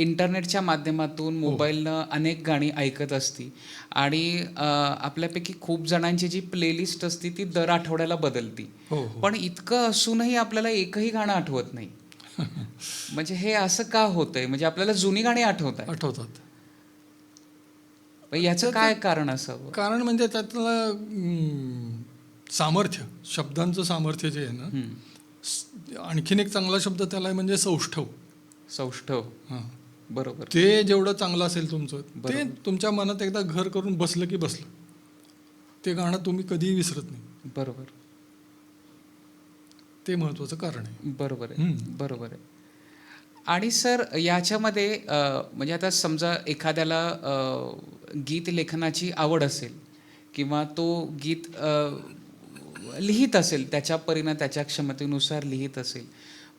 इंटरनेटच्या माध्यमातून मोबाईलनं अनेक गाणी ऐकत असती आणि आपल्यापैकी खूप जणांची जी प्लेलिस्ट असते ती दर आठवड्याला बदलती. हो. पण इतकं असूनही आपल्याला एकही गाणं आठवत नाही. म्हणजे हे असं का होतंय? म्हणजे आपल्याला जुनी गाणी आठवतात. याचं काय कारण असावं? कारण म्हणजे त्यातलं सामर्थ्य, शब्दांचं सामर्थ्य जे आहे ना, आणखीन एक चांगला शब्द त्याला आहे म्हणजे सौष्ठव. सौष्ठव. हां, बरोबर. ते जेवढं चांगलं असेल तुमचं ते बरोबर. तुमच्या मनात एकदा घर करून बसलं की बसलं, ते गाणं तुम्ही कधीही विसरत नाही. बरोबर. ते महत्त्वाचं कारण आहे. बरोबर आहे. बरोबर आहे. आणि सर याच्यामध्ये म्हणजे आता समजा एखाद्याला गीत लेखनाची आवड असेल किंवा तो गीत लिहित असेल, त्याच्या परीनं त्याच्या क्षमतेनुसार लिहित असेल,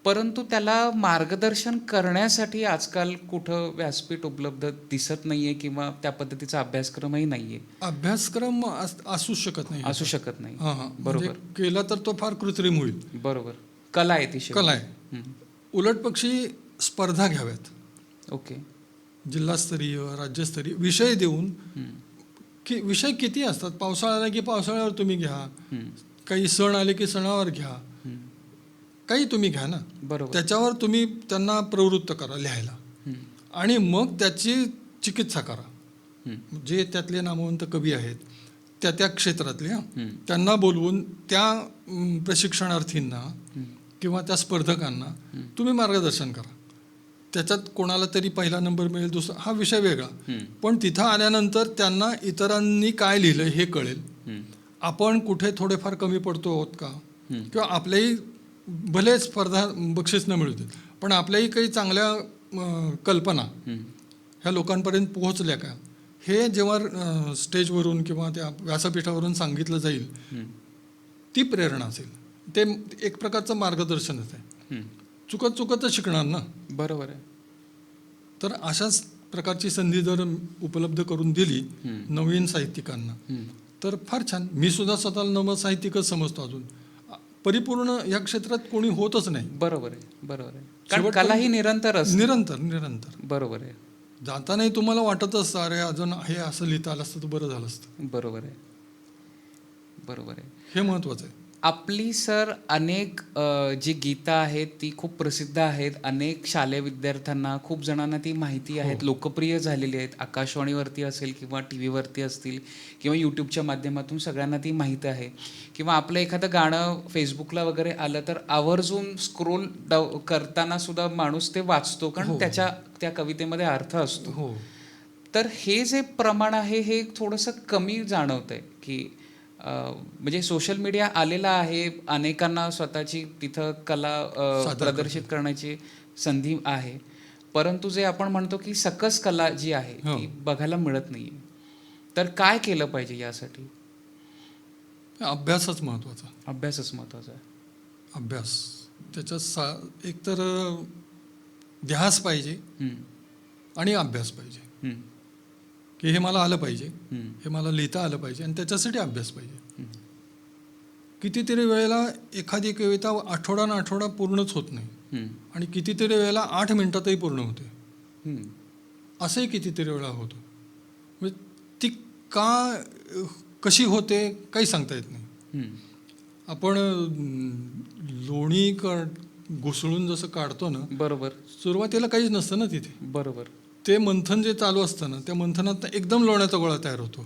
परंतु त्याला मार्गदर्शन करण्यासाठी आजकाल कुठं व्यासपीठ उपलब्ध दिसत नाहीये किंवा त्या पद्धतीचा अभ्यासक्रमही नाहीये. अभ्यासक्रम असू शकत नाही. असू शकत नाही. हां, बरोबर. म्हणजे केला तर तो फार कृत्रिम होईल. बरोबर. कला आहे ती शेवटी. कला आहे. उलट पक्षी स्पर्धा घ्याव्यात. ओके. जिल्हास्तरीय, राज्यस्तरीय विषय देऊन की विषय किती असतात. पावसाळा आला की पावसाळ्यावर तुम्ही घ्या, काही सण आले की सणावर घ्या, काही तुम्ही घ्या ना. बरोबर. त्याच्यावर तुम्ही त्यांना प्रवृत्त करा लिहायला आणि मग त्याची चिकित्सा करा. जे त्यातले नामवंत कवी आहेत त्या त्या क्षेत्रातले त्यांना बोलवून त्या प्रशिक्षणार्थींना किंवा त्या स्पर्धकांना तुम्ही मार्गदर्शन करा. त्याच्यात कोणाला तरी पहिला नंबर मिळेल, दुसरा हा विषय वेगळा, पण तिथं आल्यानंतर त्यांना इतरांनी काय लिहिलं हे कळेल. आपण कुठे थोडेफार कमी पडतो आहोत का, किंवा आपल्याही भले स्पर्धा बक्षीस न मिळू देत, पण आपल्याही काही चांगल्या कल्पना ह्या लोकांपर्यंत पोहोचल्या का, हे जेव्हा स्टेजवरून किंवा त्या व्यासपीठावरून सांगितलं जाईल ती प्रेरणा असेल. ते एक प्रकारचं मार्गदर्शनच आहे. चुकतच शिकणार ना. बरोबर आहे. तर अशाच प्रकारची संधी जर उपलब्ध करून दिली नवीन साहित्यिकांना तर फार छान. मी सुद्धा स्वतःला नवसाहित्यिकच समजतो. अजून परिपूर्ण या क्षेत्रात कोणी होतच नाही. बरोबर आहे. बरोबर आहे. कारण कला ही निरंतर असते. निरंतर. बरोबर आहे. जातानाही तुम्हाला वाटत असतं अरे अजून हे असं लिहिता आलं असतं तर बरं झालं असतं. बरोबर आहे. बरोबर आहे. हे महत्वाचं आहे. आपली सर अनेक जी गीतं आहेत ती खूप प्रसिद्ध आहेत. अनेक शालेय विद्यार्थ्यांना, खूप जणांना ती माहिती आहेत, लोकप्रिय झालेली आहेत. आकाशवाणीवरती असेल किंवा टी व्हीवरती असतील किंवा यूट्यूबच्या माध्यमातून सगळ्यांना ती माहिती आहे. किंवा आपलं एखादं गाणं फेसबुकला वगैरे आलं तर आवर्जून स्क्रोल करताना सुद्धा माणूस ते वाचतो, कारण त्याच्या त्या कवितेमध्ये अर्थ असतो. तर हे जे प्रमाण आहे हे थोडंसं कमी जाणवतंय की म्हणजे सोशल मीडिया आलेला आहे, अनेकांना स्वतःची तिथं कला प्रदर्शित करण्याची संधी आहे, परंतु जे आपण म्हणतो की सकस कला जी आहे ती बघायला मिळत नाहीये. तर काय केलं पाहिजे यासाठी? अभ्यासच महत्वाचा. अभ्यासच महत्वाचा आहे. अभ्यास त्याच्यात एकतर ध्यास पाहिजे आणि अभ्यास पाहिजे की हे मला आलं पाहिजे, हे मला लिहिता आलं पाहिजे, आणि त्याच्यासाठी अभ्यास पाहिजे. कितीतरी वेळेला एखादी कविता आठवडा पूर्णच होत नाही आणि कितीतरी वेळेला 8 मिनिटातही पूर्ण होते. असंही कितीतरी वेळा होतं. म्हणजे ती कशी होते काही सांगता येत नाही. आपण लोणी घुसळून जसं काढतो ना, बरोबर, सुरुवातीला काहीच नसतं ना तिथे. बरोबर. ते मंथन जे चालू असतं ना, त्या मंथनात एकदम लोण्याचा गोळा तयार होतो.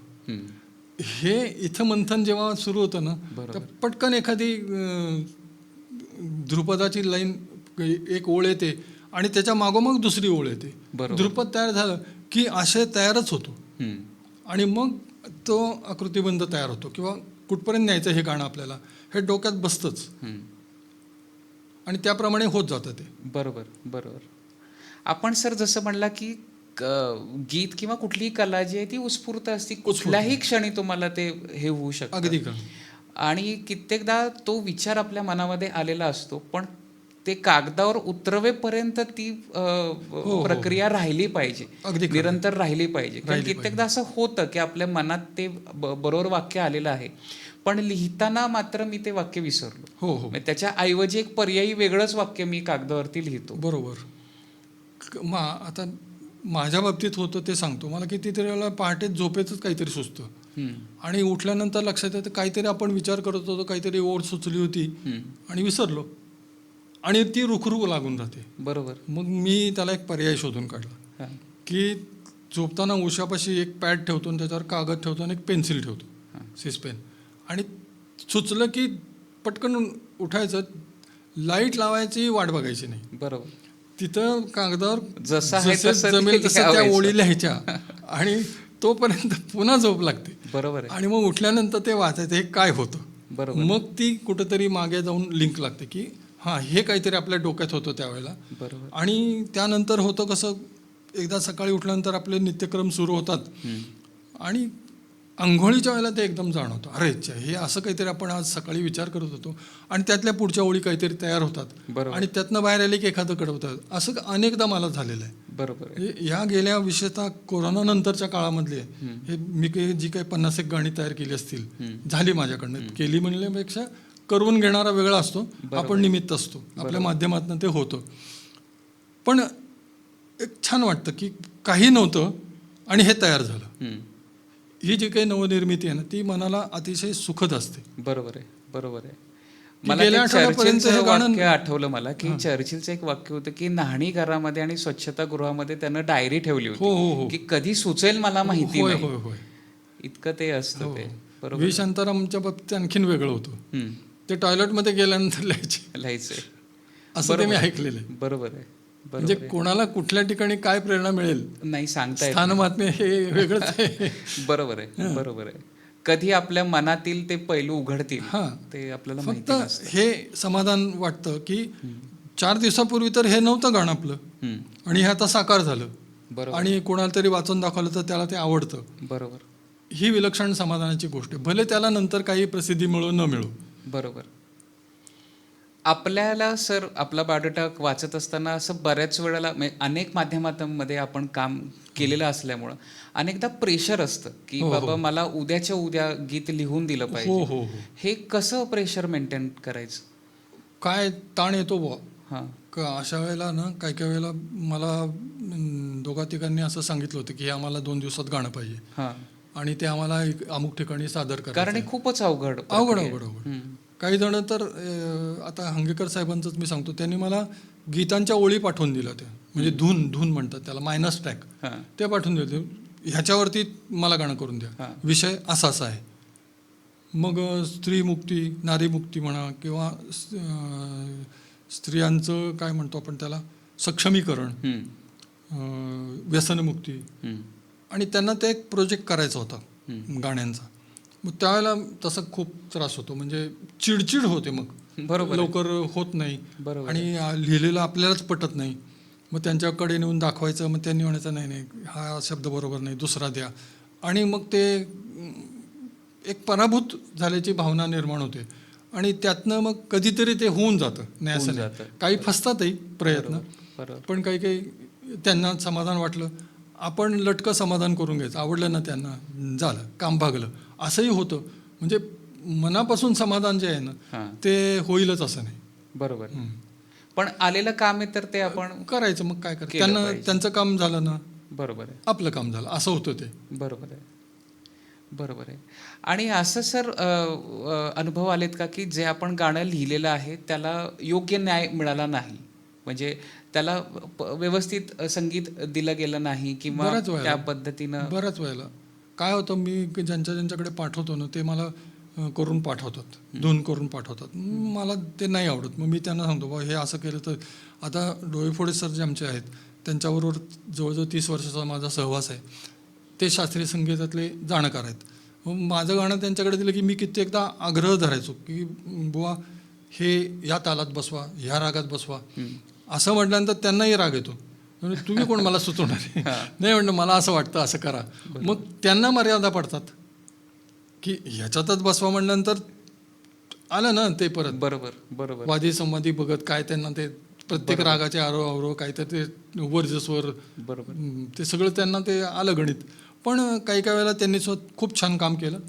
हे इथं मंथन जेव्हा सुरू होतं ना, तर पटकन एखादी ध्रुपदाची लाईन, एक ओळ येते आणि त्याच्या मागोमाग दुसरी ओळ येते. ध्रुपद तयार झालं की आशय तयारच होतो आणि मग तो आकृतिबंध तयार होतो किंवा कुठपर्यंत न्यायचं हे गाणं आपल्याला हे डोक्यात बसतंच आणि त्याप्रमाणे होत जातं ते. बरोबर. आपण सर जसं म्हणला की गीत किंवा कुठलीही कला जी आहे ती उत्स्फूर्त असते, कुठल्याही क्षणी तुम्हाला ते हे होऊ शकतं. अगदी खरं. आणि कित्येकदा तो विचार आपल्या मनामध्ये आलेला असतो, पण ते कागदावर उतरवेपर्यंत ती हो. प्रक्रिया राहिली पाहिजे, अगदी खरं. निरंतर राहिली पाहिजे. कारण राहिली कित्येकदा असं होतं की आपल्या मनात ते बरोबर वाक्य आलेलं आहे, पण लिहिताना मात्र मी ते वाक्य विसरलो. हो हो म्हणजे त्याच्या ऐवजी एक पर्यायी वेगळंच वाक्य मी कागदावरती लिहितो. बरोबर. आता माझ्या बाबतीत होतं ते सांगतो. मला कितीतरी वेळेला पहाटे झोपेतच काहीतरी सुचतं हम्म, आणि उठल्यानंतर लक्षात येतं काहीतरी आपण विचार करत होतो, काहीतरी ओढ सुचली होती हम्म, आणि विसरलो आणि ती रुखरुख लागून राहते. बरोबर. मग मी त्याला एक पर्याय शोधून काढला हां, की झोपताना उशापाशी एक पॅड ठेवतो आणि त्याच्यावर कागद ठेवतो आणि एक पेन्सिल ठेवतो, हां. सिस पेन, आणि सुचलं की पटकन उठायचं, लाईट लावायची वाट बघायची नाही. बरोबर. तिथं कागदावर जसं आहे जसं तसं ते जमेल तसं त्या लिहायचं. ओळी लिहायच्या आणि तोपर्यंत पुन्हा झोप लागते बरोबर आहे. आणि मग उठल्यानंतर ते वाचायचं हे काय होतं. बरोबर. मग ती कुठंतरी मागे जाऊन लिंक लागते की हां, हे काहीतरी आपल्या डोक्यात होतं त्यावेळेला. बरोबर. आणि त्यानंतर होतं कसं, एकदा सकाळी उठल्यानंतर आपले नित्यक्रम सुरू होतात हम्म, आणि अंघोळीच्या वेळेला ते एकदम जाणवतं, अरे च्छा, हे असं काहीतरी आपण आज सकाळी विचार करत होतो आणि त्यातल्या पुढच्या ओळी काहीतरी तयार होतात बरोबर. आणि त्यातनं बाहेर आले की एखादं कडवतं. असं अनेकदा मला झालेलं आहे. बरोबर आहे. ह्या गेल्या विशेषतः कोरोनानंतरच्या काळामधली आहे. हम्म, हे मी जी काही 50 एक गाणी तयार केली असतील, हम्म. झाली माझ्याकडनं. केली म्हणण्यापेक्षा करून घेणारा वेगळा असतो, बरोबर. आपण निमित्त असतो, आपल्या बरोबर. माध्यमातून ते होतं. पण एक छान वाटतं की काही नव्हतं आणि हे तयार झालं. हम्म, ही जी काही नवनिर्मिती आहे ना, ती मनाला अतिशय सुखद असते. बरोबर आहे. बरोबर आहे. की मला गेल्या ते आठवड्यापर्यंत चर्चिलचं हे गाणं- वाक्य आठवलं मला, की चर्चिलचं एक वाक्य होतं की न्हाणीघरामध्ये आणि स्वच्छतागृहामध्ये त्यानं डायरी ठेवली हो हो होती हो. की कधी सुचेल मला माहिती होय नाही. होय होय. इतकं ते असतं हो. ते. व्ही बरोबर. शांतारामच्या बाबतीत आणखीन वेगळं होतं. हम्म, ते टॉयलेटमध्ये गेल्यानंतर लिहायचे, लिहायचंय. असं ते मी बरोबर. ऐकलेलं आहे. बरोबर आहे. म्हणजे बरोबर आहे. कोणाला कुठल्या ठिकाणी काय प्रेरणा मिळेल, नाही सांगता येत स्थान नाही. बातमी हे वेगळंच आहे. बरोबर आहे. बरोबर आहे. कधी आपल्या मनातील ते पैलू उघडतील हां. ते आपल्याला फक्त माहिती नसतं. हे समाधान वाटतं की 4 दिवसापूर्वी तर हे नव्हतं गाणं आपलं हम्म, आणि हे आता साकार झालं बरोबर. आणि कोणाला तरी वाचून दाखवलं तर त्याला ते आवडतं. बरोबर. ही विलक्षण समाधानाची गोष्ट आहे, भले त्याला नंतर काही प्रसिद्धी मिळो न मिळो. बरोबर. आपल्याला सर आपला बायोडाटा वाचत असताना असं बऱ्याच वेळेला म्हणजे अनेक माध्यमांमध्ये आपण काम केलेलं असल्यामुळं अनेकदा प्रेशर असतं की हो, हो. बाबा मला उद्याच्या उद्या गीत लिहून दिलं हो पाहिजे. हो हो. हे कसं प्रेशर मेंटेन करायचं? काय ताण येतो बुवा. हां, अशा वेळेला ना, काही काही वेळेला मला दोघा तिघांनी असं सांगितलं होतं की हे आम्हाला 2 दिवसात गाणं पाहिजे हां. आणि ते आम्हाला अमुक ठिकाणी सादर कारण करायचं हे आहे. खूपच अवघड अवघड प्रक्रिया आहे. अवघड अवघड. हम्म, काही जण तर आता हंगेकर साहेबांचंच मी सांगतो, त्यांनी मला गीतांच्या ओळी पाठवून दिल्या होत्या, म्हणजे धून धून म्हणतात त्याला, मायनस ट्रॅक, हां, ते पाठवून दिले होते. ह्याच्यावरती मला गाणं करून द्या, हां. विषय असाच आहे. मग स्त्रीमुक्ती, नारीमुक्ती म्हणा किंवा स्त्रियांचं काय म्हणतो आपण त्याला, सक्षमीकरण, हम्म, व्यसनमुक्ती, हम्म, आणि त्यांना ते एक प्रोजेक्ट करायचा होता हम्म. गाण्यांचा. मग त्यावेळेला तसा खूप त्रास होतो, म्हणजे चिडचिड होते, मग बरोबर आहे. लवकर होत नाही बरोबर आणि लिहिलेलं आपल्यालाच पटत नाही. मग त्यांच्याकडे नेऊन दाखवायचं, मग त्यांनी म्हणायचं नाही नाही हा शब्द बरोबर नाही, दुसरा द्या. आणि मग ते एक पराभूत झाल्याची भावना निर्माण होते आणि त्यातनं मग कधीतरी ते होऊन जातं, नाही असं होऊन नाही. जातं. काही फसतातही प्रयत्न, बरोबर. पण काही काही त्यांना समाधान वाटलं, आपण लटकं समाधान करून घ्यायचं, आवडलं ना त्यांना, झालं, काम भागलं, असंही होतं. म्हणजे मनापासून समाधान जे आहे ना, हां, ते होईलच असं नाही. बरोबर. हम्म. पण आलेलं काम आहे तर ते आपण करायचं, मग काय करायचं, केलं त्यांना पाहिजे. त्यांचं काम झालं ना, बरोबर आहे. आपलं काम झालं, असं होतं ते. बरोबर आहे. बरोबर आहे. आणि असं सर अनुभव आलेत का की जे आपण गाणं लिहिलेलं आहे त्याला योग्य न्याय मिळाला नाही, म्हणजे त्याला व्यवस्थित संगीत दिलं गेलं नाही किंवा बऱ्याच वेळेला. त्या पद्धतीनं? बऱ्याच वेळेला काय होतं, मी ज्यांच्याकडे पाठवतो ना, ते मला करून पाठवतात, धून करून पाठवतात. मला ते नाही आवडत. मग मी त्यांना सांगतो, बा हे असं केलं तर. आता डोईफोडे सर जे आमचे आहेत, त्यांच्याबरोबर जवळजवळ 30 वर्षाचा माझा सहवास आहे. ते शास्त्रीय संगीतातले जाणकार आहेत. मग माझं गाणं त्यांच्याकडे दिलं की मी कित्येकदा आग्रह धरायचो की बुवा हे या तालात बसवा, ह्या रागात बसवा. हम्म, असं म्हटल्यानंतर त्यांनाही राग येतो. म्हणजे तुम्ही कोण मला सुचवणार? नाही म्हणलं मला असं वाटतं असं करा. मग त्यांना मर्यादा पडतात की ह्याच्यातच बसवा म्हणल्यानंतर आलं ना ते परत बरोबर बरोबर वादी संवादी बघत काय त्यांना ते प्रत्येक रागाचे आरोह अवरोह काय तर ते वर्जस्वर बरोबर ते सगळं त्यांना ते आलं गणित. पण काही काही वेळेला त्यांनी खूप छान काम केलं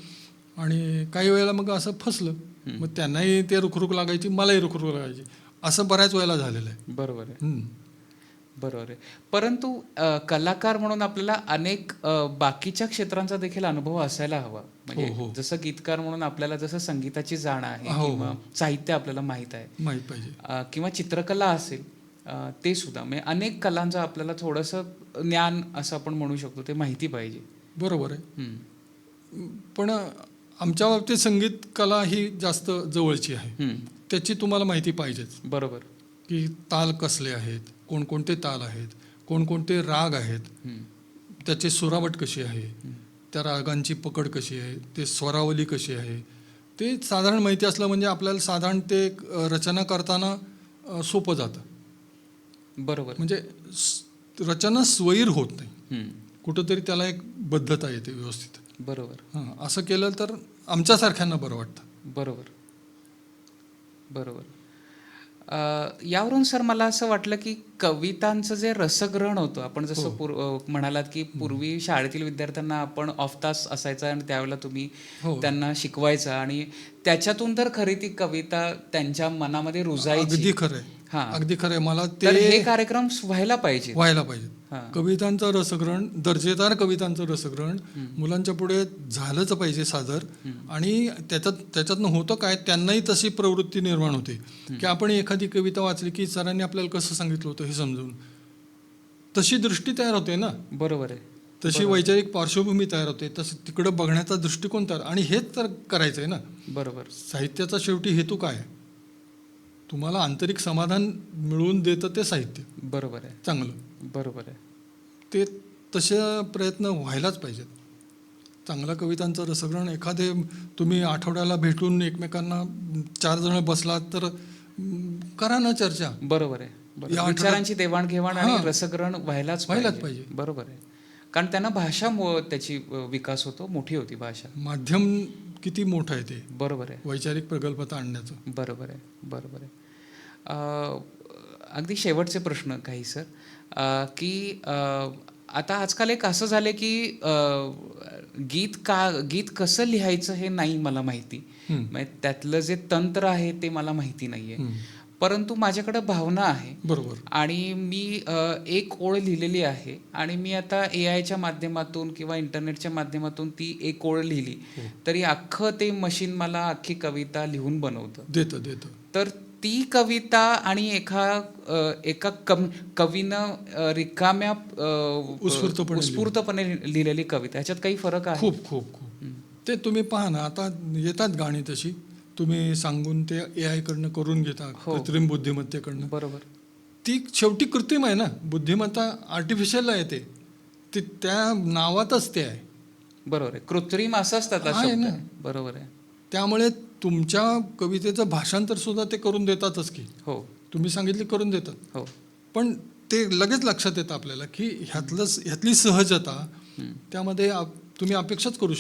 आणि काही वेळेला मग असं फसलं. मग त्यांनाही ते रुखरुख लागायची, मलाही रुखरुख लागायची. असं बऱ्याच वेळेला झालेलं आहे. बरोबर आहे बरोबर आहे. परंतु कलाकार म्हणून आपल्याला अनेक बाकीच्या क्षेत्रांचा देखील अनुभव असायला हवा. म्हणजे हो. जसं गीतकार म्हणून आपल्याला जसं संगीताची जाण आहे हो, किंवा साहित्य आपल्याला माहीत आहे माहीत पाहिजे. किंवा चित्रकला असेल ते सुद्धा म्हणजे अनेक कलांचं आपल्याला थोडंसं ज्ञान असं आपण म्हणू शकतो ते माहिती पाहिजे. बरोबर आहे. हम्म. पण आमच्या बाबतीत संगीत कला ही जास्त जवळची आहे. त्याची तुम्हाला माहिती पाहिजेच बरोबर की ताल कसले आहेत, कोणकोणते ताल आहेत, कोणकोणते राग आहेत, त्याची सुरावट कशी आहे, त्या रागांची पकड कशी आहे, ते स्वरावली कशी आहे, ते साधारण माहिती असलं म्हणजे आपल्याला साधारण ते रचना करताना सोपं जातं. बरोबर म्हणजे रचना स्वैर होत नाही, हम्म. कुठंतरी त्याला एक बद्धता येते व्यवस्थित. बरोबर हां, असं केलं तर आमच्यासारख्यांना बरं वाटतं. बरोबर बरोबर यावरून सर मला असं वाटलं की कवितांचं जे रसग्रहण होतं आपण जसं म्हणालात की पूर्वी शाळेतील विद्यार्थ्यांना आपण ऑफ तास असायचा आणि त्यावेळेला तुम्ही त्यांना शिकवायचा आणि त्याच्यातून तर खरी ती कविता त्यांच्या मनामध्ये रुजायची. अगदी खरंय, हां अगदी खरंय. मला तर हे ते कार्यक्रम व्हायला पाहिजे. पाहिजे. कवितांचं रसग्रहण, दर्जेदार कवितांचं रसग्रहण मुलांच्या पुढे झालंच पाहिजे सादर. आणि त्याच्यातनं होतं काय, त्यांनाही तशी प्रवृत्ती निर्माण होते की आपण एखादी कविता वाचली की सरांनी आपल्याला कसं सांगितलं होतं हे समजून तशी दृष्टी तयार होते ना. बरोबर आहे. तशी वैचारिक पार्श्वभूमी तयार होते, तसं तिकडं बघण्याचा दृष्टिकोन तयार. आणि हेच तर करायचं आहे ना. बरोबर साहित्याचा शेवटी हेतू काय, तुम्हाला आंतरिक समाधान मिळवून देतं ते साहित्य. बरोबर आहे चांगलं. बरोबर आहे. ते तसे प्रयत्न व्हायलाच पाहिजेत. चांगल्या कवितांचं रसग्रहण एखादे तुम्ही आठवड्याला भेटून एकमेकांना 4 जण बसलात तर करा ना चर्चा. बरोबर आहे. विचारांची देवाणघेवाण आणि रसग्रहण व्हायलाच पाहिजे. बरोबर आहे. कारण त्यांना भाषा त्याची विकास होतो, मोठी होती भाषा. माध्यम किती मोठं आहे ते. बरोबर आहे. वैचारिक प्रगल्भता आणण्याचं. बरोबर आहे बरोबर आहे. अगदी शेवटचे प्रश्न काही सर की आता आजकाल एक असं झालं की गीत कसं लिहायचं हे नाही मला माहिती. म्हणजे त्यातलं जे तंत्र आहे ते मला माहिती नाहीये. परंतु माझ्याकडे भावना आहे. बरोबर. आणि मी एक ओळ लिहिलेली आहे आणि मी आता AIच्या माध्यमातून किंवा इंटरनेटच्या माध्यमातून ती एक ओळ लिहिली तरी अख्खं ते मशीन मला अख्खी कविता लिहून बनवतं देतं. तर ती कविता आणि एका कवीनं रिकाम्या उत्स्फूर्तपणे लिहिलेली कविता ह्याच्यात काही फरक आहे? खूप ते तुम्ही पहा ना, आता येतात गाणी तशी तुम्ही सांगून ते AI कडनं करून घेता, कृत्रिम बुद्धिमत्तेकडनं. बरोबर. ती शेवटी कृत्रिम आहे ना, बुद्धिमत्ता आर्टिफिशियल आहे. ते त्या नावातच ते आहे. बरोबर आहे. कृत्रिम असं असतात ना. बरोबर आहे. त्यामुळे तुमच्या कवितेचं भाषांतर सुद्धा ते करून देतातच की. हो, तुम्ही सांगितले करून देतात. हो. पण ते लगेच लक्षात येतं आपल्याला की ह्यातली सहजता त्यामध्ये तुम्ही अपेक्षाच करू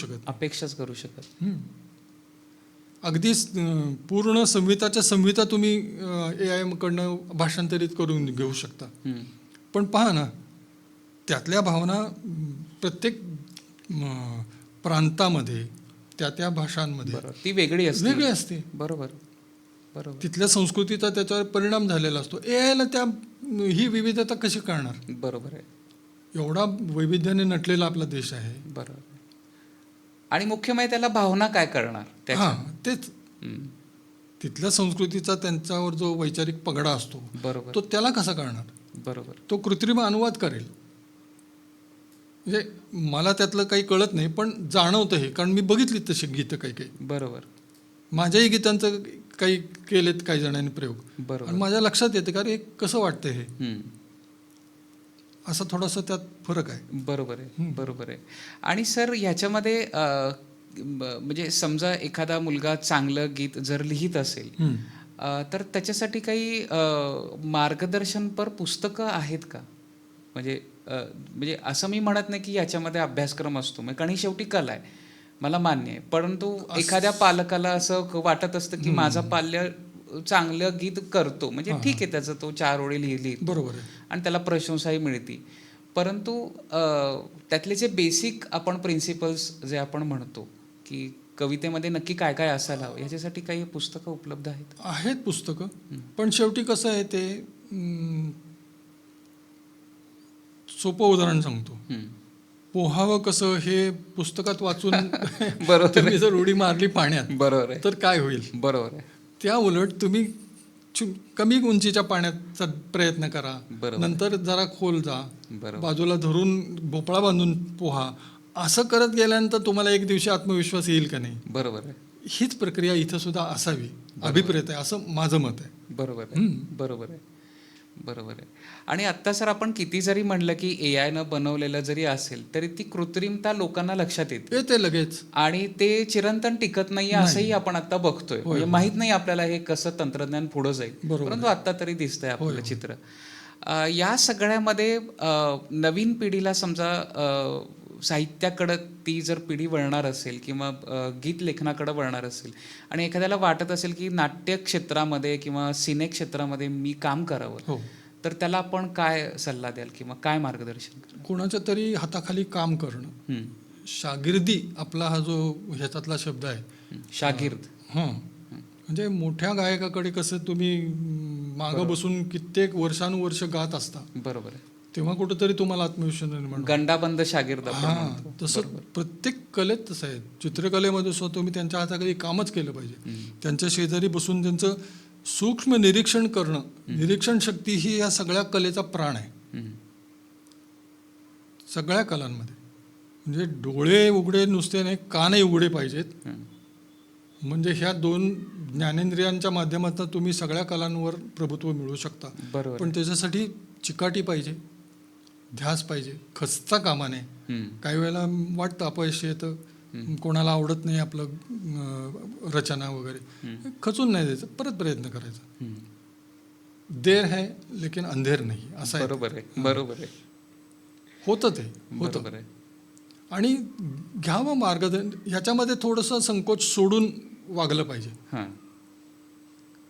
शकत. अगदी पूर्ण संहिता तुम्ही AI कडनं भाषांतरित करून घेऊ शकता. पण पहा ना, त्यातल्या भावना प्रत्येक प्रांतामध्ये त्या भाषांमध्ये ती वेगळी असते. बरोबर. तिथल्या संस्कृतीचा त्याच्यावर परिणाम झालेला असतो. AIला ही विविधता कशी कळणार? बरोबर आहे. एवढा वैविध्याने नटलेला आपला देश आहे. बरोबर. आणि मुख्य म्हणजे त्याला भावना काय करणार? तेच तिथल्या संस्कृतीचा त्यांच्यावर जो वैचारिक पगडा असतो बरोबर तो त्याला कसा कळणार? बरोबर. तो कृत्रिम अनुवाद करेल. म्हणजे मला त्यातलं काही कळत नाही पण जाणवतं हे, कारण मी बघितली तशी गीतं काही. बरोबर. माझ्याही गीतांचं काही केलेत काही जणांनी प्रयोग. बरोबर. आणि माझ्या लक्षात येते का रे कसं वाटतं हे, असं थोडासा त्यात फरक आहे. बरोबर आहे. आणि सर ह्याच्यामध्ये म्हणजे समजा एखादा मुलगा चांगलं गीत जर लिहित असेल तर त्याच्यासाठी काही मार्गदर्शनपर पुस्तकं आहेत का? म्हणजे असं मी म्हणत नाही की याच्यामध्ये अभ्यासक्रम असतो म्हणजे कारण ही शेवटी कला आहे, मला मान्य आहे. परंतु एखाद्या पालकाला असं वाटत असतं की माझा पाल्य चांगलं गीत करतो म्हणजे हां, ठीक हां. आहे, त्याचं तो 4 ओळी लिहिली बरोबर आहे. आणि त्याला प्रशंसाही मिळते. परंतु त्यातले जे बेसिक आपण प्रिन्सिपल्स जे आपण म्हणतो की कवितेमध्ये नक्की काय काय असायला हवं, याच्यासाठी काही पुस्तकं उपलब्ध आहेत? आहेत पुस्तकं, पण शेवटी कसं आहे ते सोपं उदाहरण सांगतो. पोहावं कसं हे पुस्तकात वाचून बरोबर तुम्ही जर उडी मारली पाण्यात बरोबर आहे, तर काय होईल. बरोबर आहे, त्या उलट तुम्ही कमी उंचीच्या पाण्याचा प्रयत्न करा, बरोबर. नंतर जरा खोल जा, बरोबर. बाजूला धरून भोपळा बांधून पोहा. असं करत गेल्यानंतर तुम्हाला एक दिवशी आत्मविश्वास येईल का नाही. बरोबर आहे, हीच प्रक्रिया इथं सुद्धा असावी अभिप्रेत आहे, असं माझं मत आहे. बरोबर आहे, बरोबर आहे, बरोबर आहे. आणि आत्ता सर आपण किती जरी म्हणलं की AI न बनवलेलं जरी असेल तरी ती कृत्रिमता लोकांना लक्षात येते ते लगेच आणि ते चिरंतन टिकत नाहीये असंही आपण आता बघतोय. म्हणजे माहित नाही आपल्याला हे कसं तंत्रज्ञान पुढं जाईल, बरोबर. परंतु आता तरी दिसतंय आपलं चित्र. या सगळ्यामध्ये नवीन पिढीला समजा साहित्याकडं ती जर पिढी वळणार असेल किंवा गीत लेखनाकडे वळणार असेल आणि एखाद्याला वाटत असेल की नाट्य क्षेत्रामध्ये किंवा सिने क्षेत्रामध्ये मी काम करावं, हो. तर त्याला आपण काय सल्ला द्याल किंवा काय मार्गदर्शन कराल? कोणाच्या तरी हाताखाली काम करणं. शागिर्दी आपला हा जो ह्याच्यातला शब्द आहे, शागिर्द. म्हणजे मोठ्या गायकाकडे कसं तुम्ही मागं बसून कित्येक वर्षानुवर्ष गात असता, बरोबर आहे, तेव्हा कुठेतरी तुम्हाला आत्मविश्वास निर्माण होतो. गंडाबंद शागिर्द आपण म्हणतो. तसं प्रत्येक कलेत तसं आहे. चित्रकलेमध्ये सुद्धा तुम्ही त्यांच्या हाताखाली कामच केलं पाहिजे. त्यांच्या शेजारी बसून त्यांचं सूक्ष्म निरीक्षण करणं, निरीक्षण शक्ती ही या सगळ्या कलेचा प्राण आहे. सगळ्या कलांमध्ये म्हणजे डोळे उघडे नुसते नाही, कानही उघडे पाहिजेत. म्हणजे ह्या 2 ज्ञानेंद्रियांच्या माध्यमातून तुम्ही सगळ्या कलांवर प्रभुत्व मिळवू शकता. बरोबर. पण त्याच्यासाठी चिकाटी पाहिजे, ध्यास पाहिजे, खचता कामा नये. काही वेळेला वाटतं अपयश येतं, कोणाला आवडत नाही आपलं रचना वगैरे, खचून नाही द्यायचं, परत प्रयत्न करायचा. देर है लेकिन अंधेर नाही, असं आहे. बरोबर आहे, बरोबर आहे, होतं ते होतं. बरोबर आहे. आणि घ्यावं मार्गदर्शन. ह्याच्यामध्ये थोडंसं संकोच सोडून वागलं पाहिजे.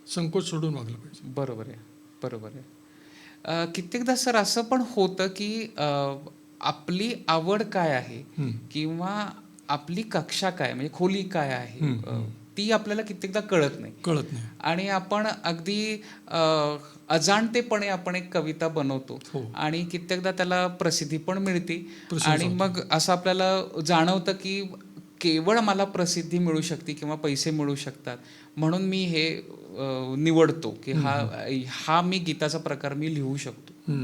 संकोच सोडून वागलं पाहिजे. बरोबर आहे, बरोबर आहे. कित्येकदा सर असं पण होतं की आपली आवड काय आहे किंवा आपली कक्षा काय म्हणजे खोली काय आहे ती आपल्याला कित्येकदा कळत नाही आणि आपण अगदी अजाणतेपणे आपण एक कविता बनवतो आणि कित्येकदा त्याला प्रसिद्धी पण मिळते आणि मग असं आपल्याला जाणवतं की केवळ मला प्रसिद्धी मिळू शकते किंवा पैसे मिळू शकतात म्हणून मी हे निवडतो की हा मी गीताचा प्रकार मी लिहू शकतो.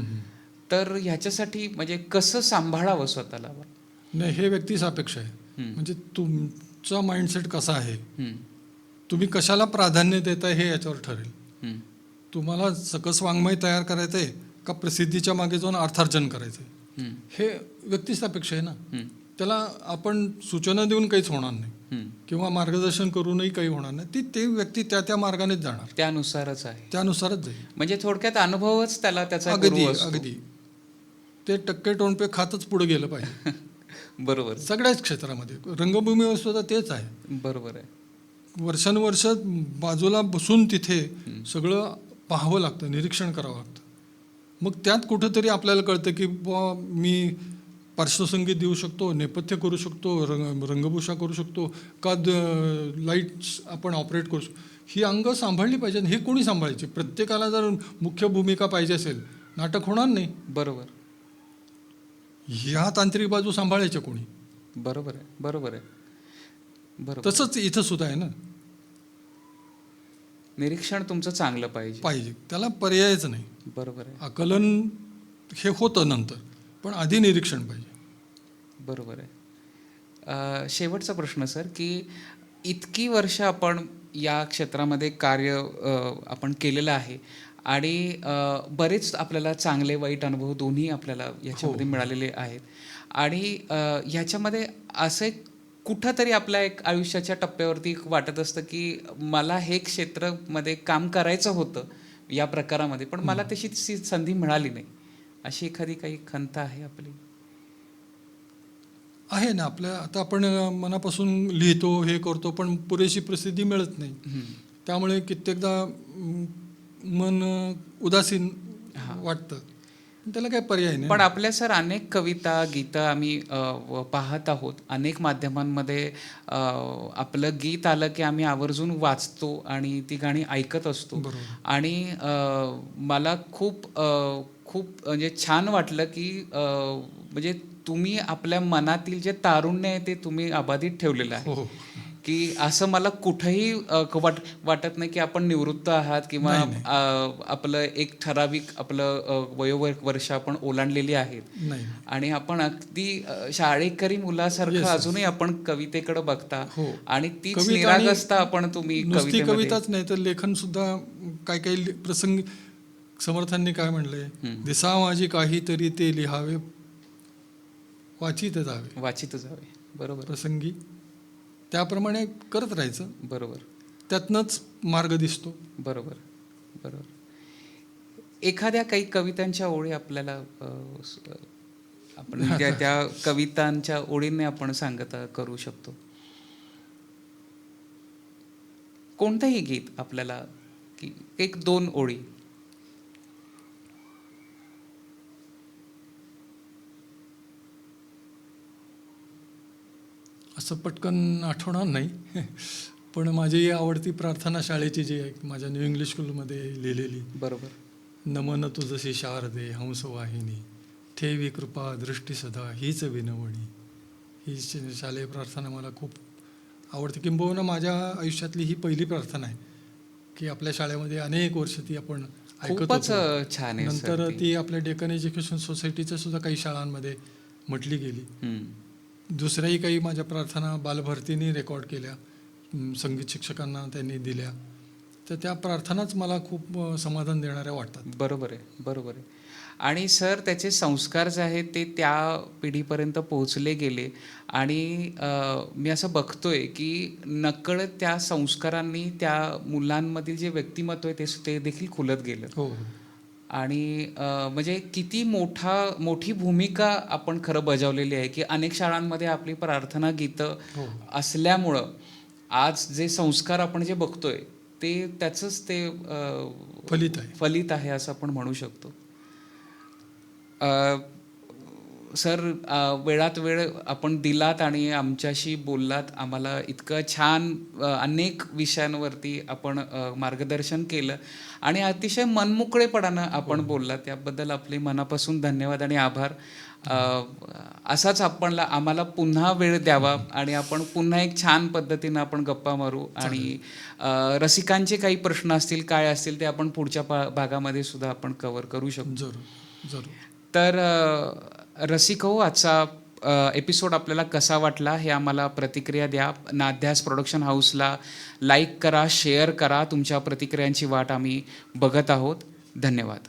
तर ह्याच्यासाठी म्हणजे कसं सांभाळावं स्वतःला? नाही, हे व्यक्तिसापेक्ष आहे. म्हणजे तुमचा माइंडसेट कसा आहे, तुम्ही कशाला प्राधान्य देताय हे याच्यावर ठरेल. तुम्हाला सकस वाङ्मय तयार करायचं आहे का प्रसिद्धीच्या मागे जाऊन अर्थार्जन करायचंय, हे व्यक्तिसापेक्ष आहे ना. त्याला आपण सूचना देऊन काहीच होणार नाही किंवा मार्गदर्शन करूनही काही होणार नाही. ती व्यक्ती त्या मार्गानेच जाणार, त्यानुसारच आहे, त्यानुसारच जाईल. म्हणजे थोडक्यात अनुभवच त्याला त्याचा अगदी ते टक्के टोणपे खातच पुढे गेलं पाहिजे. बरोबर. सगळ्याच क्षेत्रामध्ये, रंगभूमीवर सुद्धा तेच आहे. बरोबर आहे. वर्षानुवर्ष बाजूला बसून तिथे सगळं पाहावं लागतं, निरीक्षण करावं लागतं. मग त्यात कुठंतरी आपल्याला कळतं की बुवा मी पार्श्वसंगीत देऊ शकतो, नेपथ्य करू शकतो, रंगभूषा करू शकतो का, लाईट्स आपण ऑपरेट करू शकतो. ही अंग सांभाळली पाहिजे. हे कोणी सांभाळायची? प्रत्येकाला जर मुख्य भूमिका पाहिजे असेल, नाटक होणार नाही. बरोबर. ह्या तांत्रिक बाजू सांभाळायच्या कोणी? बरोबर आहे, बरोबर आहे, बरोबर. तसंच इथं सुद्धा आहे ना. निरीक्षण तुमचं चांगलं पाहिजे, त्याला पर्यायच नाही. बरोबर आहे. आकलन हे होतं नंतर, पण आधी निरीक्षण पाहिजे. बरोबर आहे. शेवटचा प्रश्न सर, की इतकी वर्ष आपण या क्षेत्रामध्ये कार्य आपण केलेलं आहे आणि बरेच आपल्याला चांगले वाईट अनुभव दोन्ही आपल्याला याच्यामध्ये मिळालेले आहेत आणि ह्याच्यामध्ये असं एक कुठंतरी आपल्या एक आयुष्याच्या टप्प्यावरती वाटत असतं की मला हे क्षेत्रामध्ये काम करायचं होतं या प्रकारामध्ये, पण मला तशी संधी मिळाली नाही. अशी एखादी काही खंत आहे आपली? आहे ना, आपल्या आता आपण मनापासून लिहितो, हे करतो, पण पुरेशी प्रसिद्धी मिळत नाही. त्यामुळे कित्येकदा मन उदासीन वाटतं. त्याला काही पर्याय नाही. पण आपल्या सर अनेक कविता गीतं आम्ही पाहत आहोत. अनेक माध्यमांमध्ये आपलं गीत आलं की आम्ही आवर्जून वाचतो आणि ती गाणी ऐकत असतो. बरोबर. आणि मला खूप म्हणजे छान वाटलं की म्हणजे तुम्ही आपल्या मनातील जे तारुण्य आहे ते तुम्ही अबाधित ठेवलेलं आहे. हो. की असं मला कुठेही वाटत नाही की आपण निवृत्त आहात किंवा नाही, नाही. आपलं एक ठराविक आपलं वर्ष आपण ओलांडलेली आहेत. नाही. आणि आपण अगदी शाळेकरी मुलासारखं Yes, yes. अजूनही आपण कवितेकडे बघता हो. आणि तीच कविता आणि निरागसता आपण तुम्ही नुसती कवितेमध्ये कविताच नाही तर लेखन सुद्धा काही काही प्रसंगी समर्थांनी काय म्हणलंय, दिसा माझी काहीतरी ते लिहावे, वाचित जावे वाचित जावे. बरोबर प्रसंगी. त्याप्रमाणे करत राहायचं, बरोबर त्यातनंच मार्ग दिसतो. बरोबर बरोबर. एखाद्या काही कवितांच्या ओळी आपल्याला आपण त्या कवितांच्या ओळीने आपण सांगता करू शकतो. कोणतंही गीत आपल्याला की एक दोन ओळी. असं पटकन आठवणार नाही. पण माझी आवडती प्रार्थना शाळेची जी आहे माझ्या न्यू इंग्लिश स्कूलमध्ये लिहिलेली, बरोबर. नमन तुझसी शारदे हंसवाहिनी, ठेवी कृपा दृष्टी सदा हीच विनवणी. ही शालेय प्रार्थना मला खूप आवडते. किंबहुना माझ्या आयुष्यातली ही पहिली प्रार्थना आहे की आपल्या शाळेमध्ये अनेक वर्ष ती आपण ऐकत खूपच होतो. छान आहे सर नंतर ती. ती आपल्या डेक्कन एज्युकेशन सोसायटीच्या सुद्धा काही शाळांमध्ये म्हटली गेली. दुसऱ्याही काही माझ्या प्रार्थना बालभारतीने रेकॉर्ड केल्या, संगीत शिक्षकांना त्यांनी दिल्या. तर त्या प्रार्थनाच मला खूप समाधान देणाऱ्या वाटतात. बरोबर आहे बरोबर आहे. आणि सर त्याचे संस्कार जे आहेत ते त्या पिढीपर्यंत पोहोचले गेले आणि मी असं बघतोय की नकळत त्या संस्कारांनी त्या मुलांमधील जे व्यक्तिमत्व आहे ते देखील खुलत गेलं. हो. आणि म्हणजे किती मोठी भूमिका आपण खरं बजावलेली आहे की अनेक शाळांमध्ये आपली प्रार्थना गीतं हो. असल्यामुळं आज जे संस्कार आपण जे बघतोय ते त्याचंच ते फलित आहे असं आपण म्हणू शकतो. सर वेळात वेळ आपण दिलात आणि आमच्याशी बोललात. आम्हाला इतकं छान अनेक विषयांवरती आपण मार्गदर्शन केलं आणि अतिशय मनमोकळेपणानं आपण बोललात. त्याबद्दल आपले मनापासून धन्यवाद आणि आभार. असाच आम्हाला पुन्हा वेळ द्यावा आणि आपण पुन्हा एक छान पद्धतीनं आपण गप्पा मारू आणि रसिकांचे काही प्रश्न असतील काय असतील ते आपण पुढच्या भागामध्ये सुद्धा आपण कव्हर करू शकतो. जरूर जरूर. तर रसिक हो, आजचा एपिसोड आपल्याला कसा वाटला हे आम्हाला प्रतिक्रिया द्या. नाध्यास प्रोडक्शन हाऊसला लाईक करा, शेअर करा. तुमच्या प्रतिक्रियांची वाट आम्ही बघत आहोत. धन्यवाद.